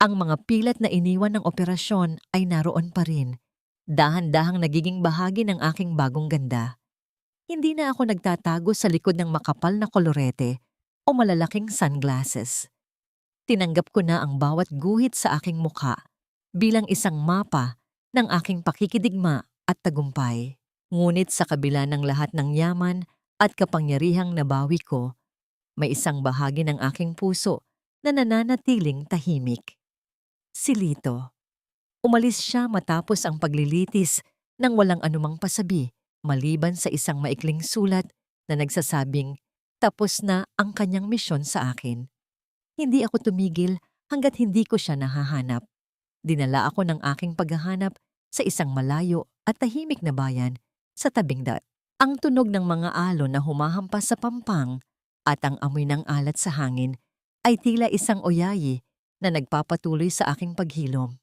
Ang mga pilat na iniwan ng operasyon ay naroon pa rin. Dahan-dahang nagiging bahagi ng aking bagong ganda. Hindi na ako nagtatago sa likod ng makapal na kolorete o malalaking sunglasses. Tinanggap ko na ang bawat guhit sa aking mukha bilang isang mapa ng aking pakikidigma at tagumpay. Ngunit sa kabila ng lahat ng yaman at kapangyarihang nabawi ko, may isang bahagi ng aking puso na nananatiling tahimik. Si Lito. Umalis siya matapos ang paglilitis ng walang anumang pasabi maliban sa isang maikling sulat na nagsasabing tapos na ang kanyang misyon sa akin. Hindi ako tumigil hanggat hindi ko siya nahahanap. Dinala ako ng aking paghahanap sa isang malayo at tahimik na bayan sa tabing dagat. Ang tunog ng mga alon na humahampas sa pampang at ang amoy ng alat sa hangin ay tila isang oyayi na nagpapatuloy sa aking paghilom.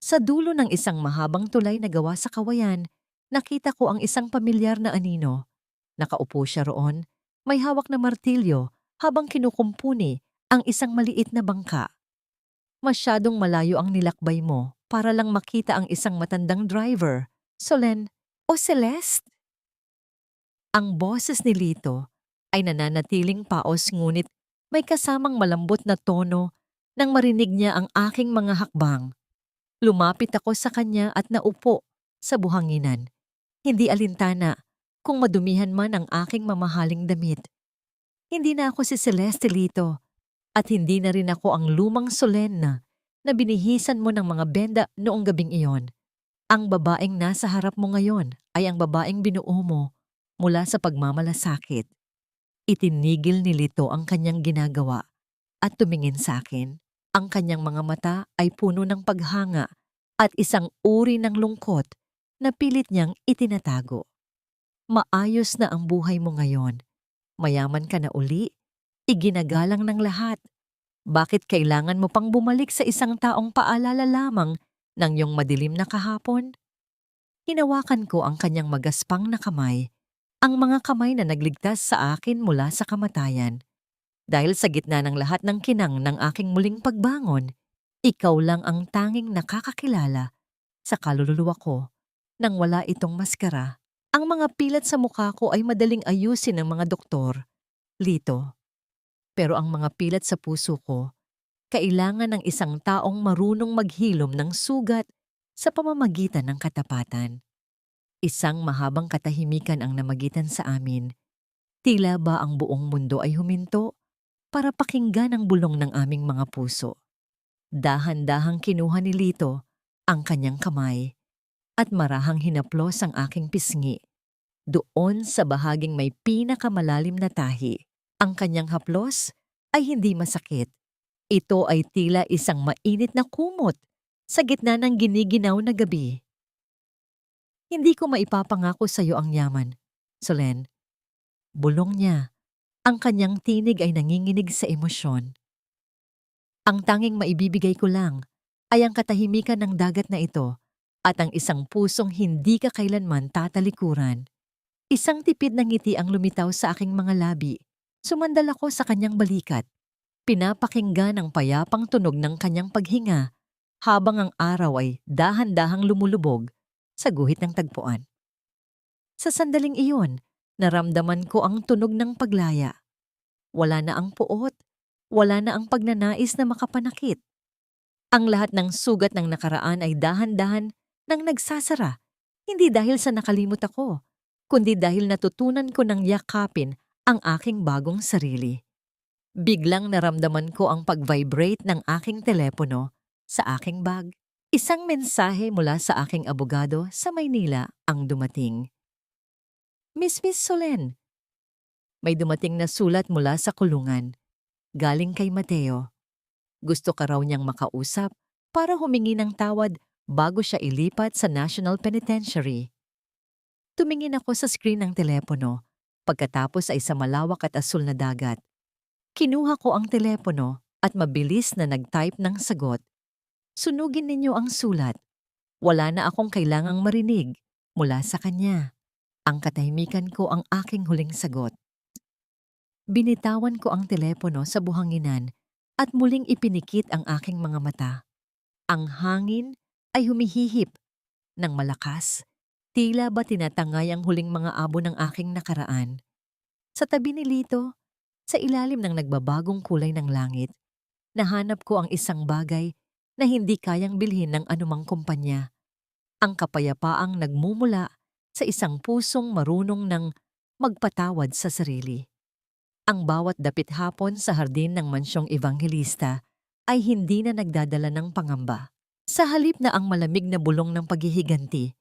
Sa dulo ng isang mahabang tulay na gawa sa kawayan, nakita ko ang isang pamilyar na anino. Nakaupo siya roon, may hawak na martilyo habang kinukumpuni ang isang maliit na bangka. Masyadong malayo ang nilakbay mo para lang makita ang isang matandang driver, Solen o Celeste. Ang boses ni Lito ay nananatiling paos ngunit may kasamang malambot na tono nang marinig niya ang aking mga hakbang. Lumapit ako sa kanya at naupo sa buhanginan. Hindi alintana kung madumihan man ang aking mamahaling damit. Hindi na ako si Celeste, Lito, at hindi na rin ako ang lumang Solen na binihisan mo ng mga benda noong gabing iyon. Ang babaeng nasa harap mo ngayon ay ang babaeng binuo mo mula sa pagmamalasakit. Itinigil ni Lito ang kanyang ginagawa at tumingin sa akin. Ang kanyang mga mata ay puno ng paghanga at isang uri ng lungkot na pilit niyang itinatago. Maayos na ang buhay mo ngayon. Mayaman ka na uli. Iginagalang ng lahat. Bakit kailangan mo pang bumalik sa isang taong paalala lamang ng iyong madilim na kahapon? Hinawakan ko ang kanyang magaspang na kamay, ang mga kamay na nagligtas sa akin mula sa kamatayan. Dahil sa gitna ng lahat ng kinang ng aking muling pagbangon, ikaw lang ang tanging nakakakilala sa kaluluwa ko nang wala itong maskara. Ang mga pilat sa mukha ko ay madaling ayusin ng mga doktor, Lito. Pero ang mga pilat sa puso ko, kailangan ng isang taong marunong maghilom ng sugat sa pamamagitan ng katapatan. Isang mahabang katahimikan ang namagitan sa amin. Tila ba ang buong mundo ay huminto para pakinggan ang bulong ng aming mga puso. Dahan-dahang kinuha ni Lito ang kanyang kamay at marahang hinaplos ang aking pisngi. Doon sa bahaging may pinakamalalim na tahi, ang kanyang haplos ay hindi masakit. Ito ay tila isang mainit na kumot sa gitna ng giniginaw na gabi. Hindi ko maipapangako sa iyo ang yaman, Solen. Bulong niya. Ang kanyang tinig ay nanginginig sa emosyon. Ang tanging maibibigay ko lang ay ang katahimikan ng dagat na ito at ang isang pusong hindi ka kailanman tatalikuran. Isang tipid na ngiti ang lumitaw sa aking mga labi. Sumandal ako sa kanyang balikat. Pinapakinggan ang payapang tunog ng kanyang paghinga habang ang araw ay dahan-dahang lumulubog sa guhit ng tagpuan. Sa sandaling iyon, naramdaman ko ang tunog ng paglaya. Wala na ang puot, wala na ang pagnanais na makapanakit. Ang lahat ng sugat ng nakaraan ay dahan-dahan nang nagsasara, hindi dahil sa nakalimot ako, kundi dahil natutunan ko ng yakapin ang aking bagong sarili. Biglang naramdaman ko ang pag-vibrate ng aking telepono sa aking bag. Isang mensahe mula sa aking abogado sa Maynila ang dumating. Miss Solen, may dumating na sulat mula sa kulungan. Galing kay Mateo. Gusto ka raw niyang makausap para humingi ng tawad bago siya ilipat sa National Penitentiary. Tumingin ako sa screen ng telepono, pagkatapos ay sa malawak at asul na dagat. Kinuha ko ang telepono at mabilis na nag-type ng sagot. Sunugin ninyo ang sulat. Wala na akong kailangang marinig mula sa kanya. Ang katahimikan ko ang aking huling sagot. Binitawan ko ang telepono sa buhanginan at muling ipinikit ang aking mga mata. Ang hangin ay humihihip ng malakas, tila ba tinatangay ang huling mga abo ng aking nakaraan. Sa tabi ni Lito, sa ilalim ng nagbabagong kulay ng langit, nahanap ko ang isang bagay na hindi kayang bilhin ng anumang kumpanya. Ang kapayapaang nagmumula sa isang pusong marunong ng magpatawad sa sarili. Ang bawat dapit hapon sa hardin ng mansyong Evangelista ay hindi na nagdadala ng pangamba. Sa halip na ang malamig na bulong ng paghihiganti,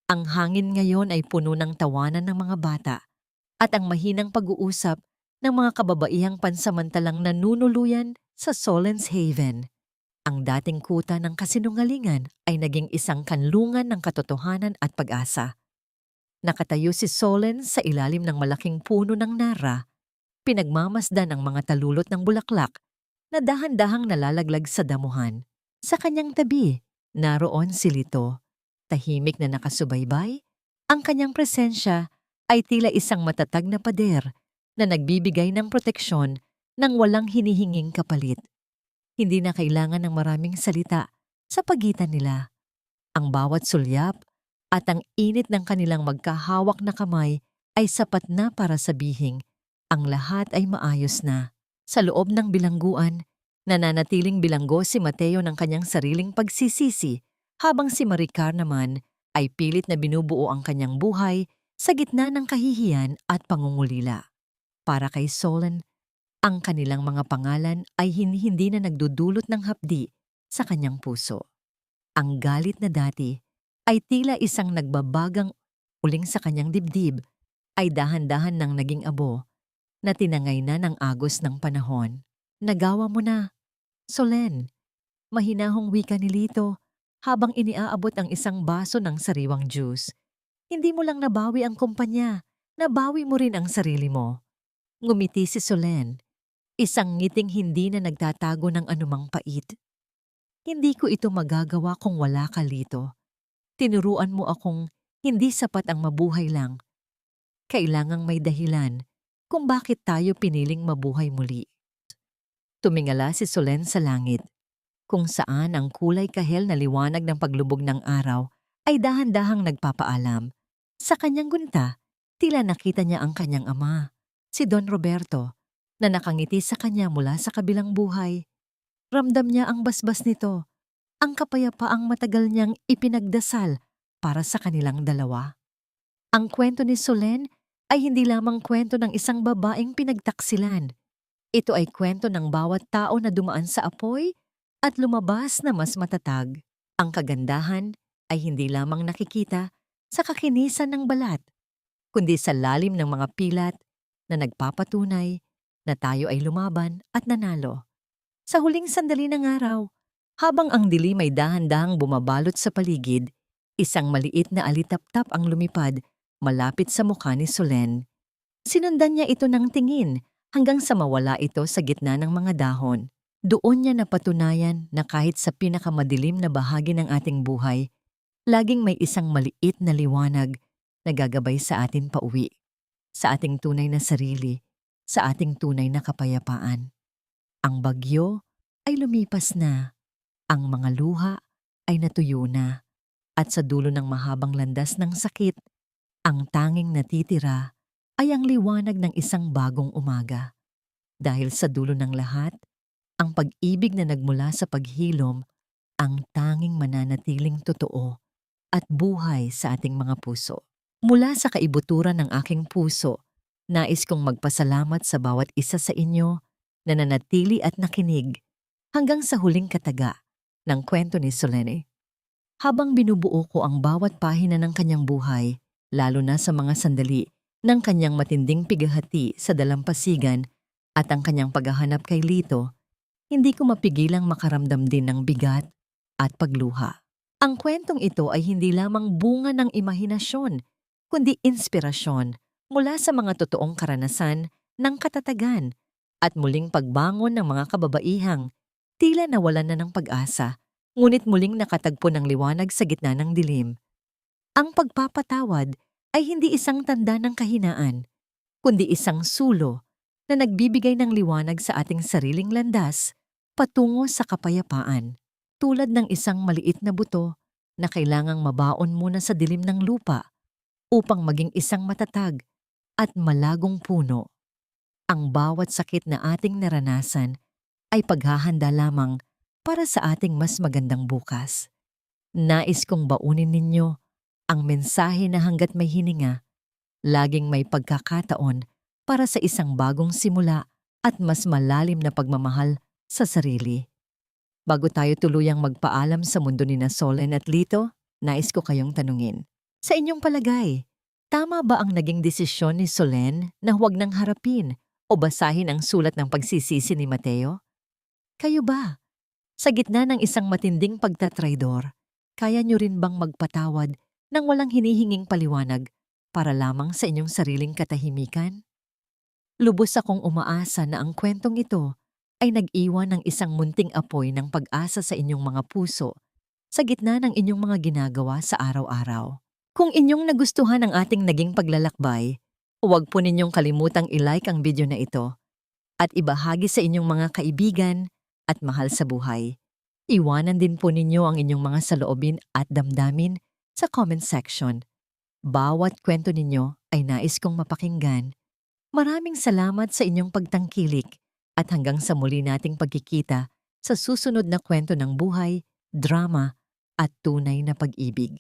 ang hangin ngayon ay puno ng tawanan ng mga bata at ang mahinang pag-uusap ng mga kababaihang pansamantalang nanunuluyan sa Solens Haven. Ang dating kuta ng kasinungalingan ay naging isang kanlungan ng katotohanan at pag-asa. Nakatayo si Solens sa ilalim ng malaking puno ng nara, pinagmamasdan ang mga talulot ng bulaklak na dahan-dahang nalalaglag sa damuhan. Sa kanyang tabi, naroon si Lito, tahimik na nakasubaybay. Ang kanyang presensya ay tila isang matatag na pader na nagbibigay ng proteksyon nang walang hinihinging kapalit. Hindi na kailangan ng maraming salita sa pagitan nila. Ang bawat sulyap at ang init ng kanilang magkahawak na kamay ay sapat na para sabihing ang lahat ay maayos na. Sa loob ng bilangguan, nananatiling bilanggo si Mateo ng kanyang sariling pagsisisi, habang si Maricar naman ay pilit na binubuo ang kanyang buhay sa gitna ng kahihiyan at pangungulila. Para kay Solen, ang kanilang mga pangalan ay hindi na nagdudulot ng hapdi sa kanyang puso. Ang galit na dati ay tila isang nagbabagang uling sa kanyang dibdib ay dahan-dahan nang naging abo na tinangay na ng agos ng panahon. Nagawa mo na, Solen, mahinahong wika ni Lito habang iniaabot ang isang baso ng sariwang juice. Hindi mo lang nabawi ang kumpanya, nabawi mo rin ang sarili mo. Ngumiti si Solen, isang ngiting hindi na nagtatago ng anumang pait. Hindi ko ito magagawa kung wala ka, Lito. Tinuruan mo akong hindi sapat ang mabuhay lang. Kailangang may dahilan kung bakit tayo piniling mabuhay muli. Tumingala si Solen sa langit, kung saan ang kulay kahel na liwanag ng paglubog ng araw ay dahan-dahang nagpapaalam. Sa kanyang gunta, tila nakita niya ang kanyang ama, si Don Roberto, na nakangiti sa kanya mula sa kabilang buhay. Ramdam niya ang basbas nito, ang kapayapaang matagal niyang ipinagdasal para sa kanilang dalawa. Ang kwento ni Solen ay hindi lamang kwento ng isang babaeng pinagtaksilan. Ito ay kwento ng bawat tao na dumaan sa apoy at lumabas na mas matatag. Ang kagandahan ay hindi lamang nakikita sa kakinisan ng balat, kundi sa lalim ng mga pilat na nagpapatunay na tayo ay lumaban at nanalo. Sa huling sandali ng araw, habang ang dilim ay dahan-dahang bumabalot sa paligid, isang maliit na alitaptap ang lumipad malapit sa mukha ni Solen. Sinundan niya ito ng tingin hanggang sa mawala ito sa gitna ng mga dahon. Doon niya napatunayan na kahit sa pinakamadilim na bahagi ng ating buhay, Laging may isang maliit na liwanag na gagabay sa atin pauwi, sa ating tunay na sarili, sa ating tunay na kapayapaan. Ang bagyo ay lumipas na, ang mga luha ay natuyo na, at sa dulo ng mahabang landas ng sakit, ang tanging natitira ay ang liwanag ng isang bagong umaga. Dahil sa dulo ng lahat, ang pag-ibig na nagmula sa paghilom ang tanging mananatiling totoo at buhay sa ating mga puso. Mula sa kaibuturan ng aking puso, nais kong magpasalamat sa bawat isa sa inyo na nanatili at nakinig hanggang sa huling kataga ng kwento ni Solene. Habang binubuo ko ang bawat pahina ng kanyang buhay, lalo na sa mga sandali ng kanyang matinding pighati sa dalampasigan at ang kanyang paghahanap kay Lito, hindi ko mapigilang makaramdam din ng bigat at pagluha. Ang kwentong ito ay hindi lamang bunga ng imahinasyon, kundi inspirasyon mula sa mga totoong karanasan ng katatagan at muling pagbangon ng mga kababaihang tila nawalan na ng pag-asa, ngunit muling nakatagpo ng liwanag sa gitna ng dilim. Ang pagpapatawad ay hindi isang tanda ng kahinaan, kundi isang sulo na nagbibigay ng liwanag sa ating sariling landas patungo sa kapayapaan. Tulad ng isang maliit na buto na kailangang mabaon muna sa dilim ng lupa upang maging isang matatag at malagong puno. Ang bawat sakit na ating naranasan ay paghahanda lamang para sa ating mas magandang bukas. Nais kong baunin ninyo ang mensahe na hanggat may hininga, laging may pagkakataon para sa isang bagong simula at mas malalim na pagmamahal sa sarili. Bago tayo tuluyang magpaalam sa mundo ni Solen at Lito, nais ko kayong tanungin. Sa inyong palagay, tama ba ang naging desisyon ni Solen na huwag nang harapin o basahin ang sulat ng pagsisisi ni Mateo? Kayo ba? Sa gitna ng isang matinding pagtatraidor, kaya nyo rin bang magpatawad nang walang hinihinging paliwanag para lamang sa inyong sariling katahimikan? Lubos akong umaasa na ang kwentong ito ay nag-iwan ng isang munting apoy ng pag-asa sa inyong mga puso sa gitna ng inyong mga ginagawa sa araw-araw. Kung inyong nagustuhan ang ating naging paglalakbay, huwag po ninyong kalimutang i-like ang video na ito at ibahagi sa inyong mga kaibigan at mahal sa buhay. Iwanan din po ninyo ang inyong mga saloobin at damdamin sa comment section. Bawat kwento ninyo ay nais kong mapakinggan. Maraming salamat sa inyong pagtangkilik at hanggang sa muli nating pagkikita sa susunod na kwento ng buhay, drama at tunay na pag-ibig.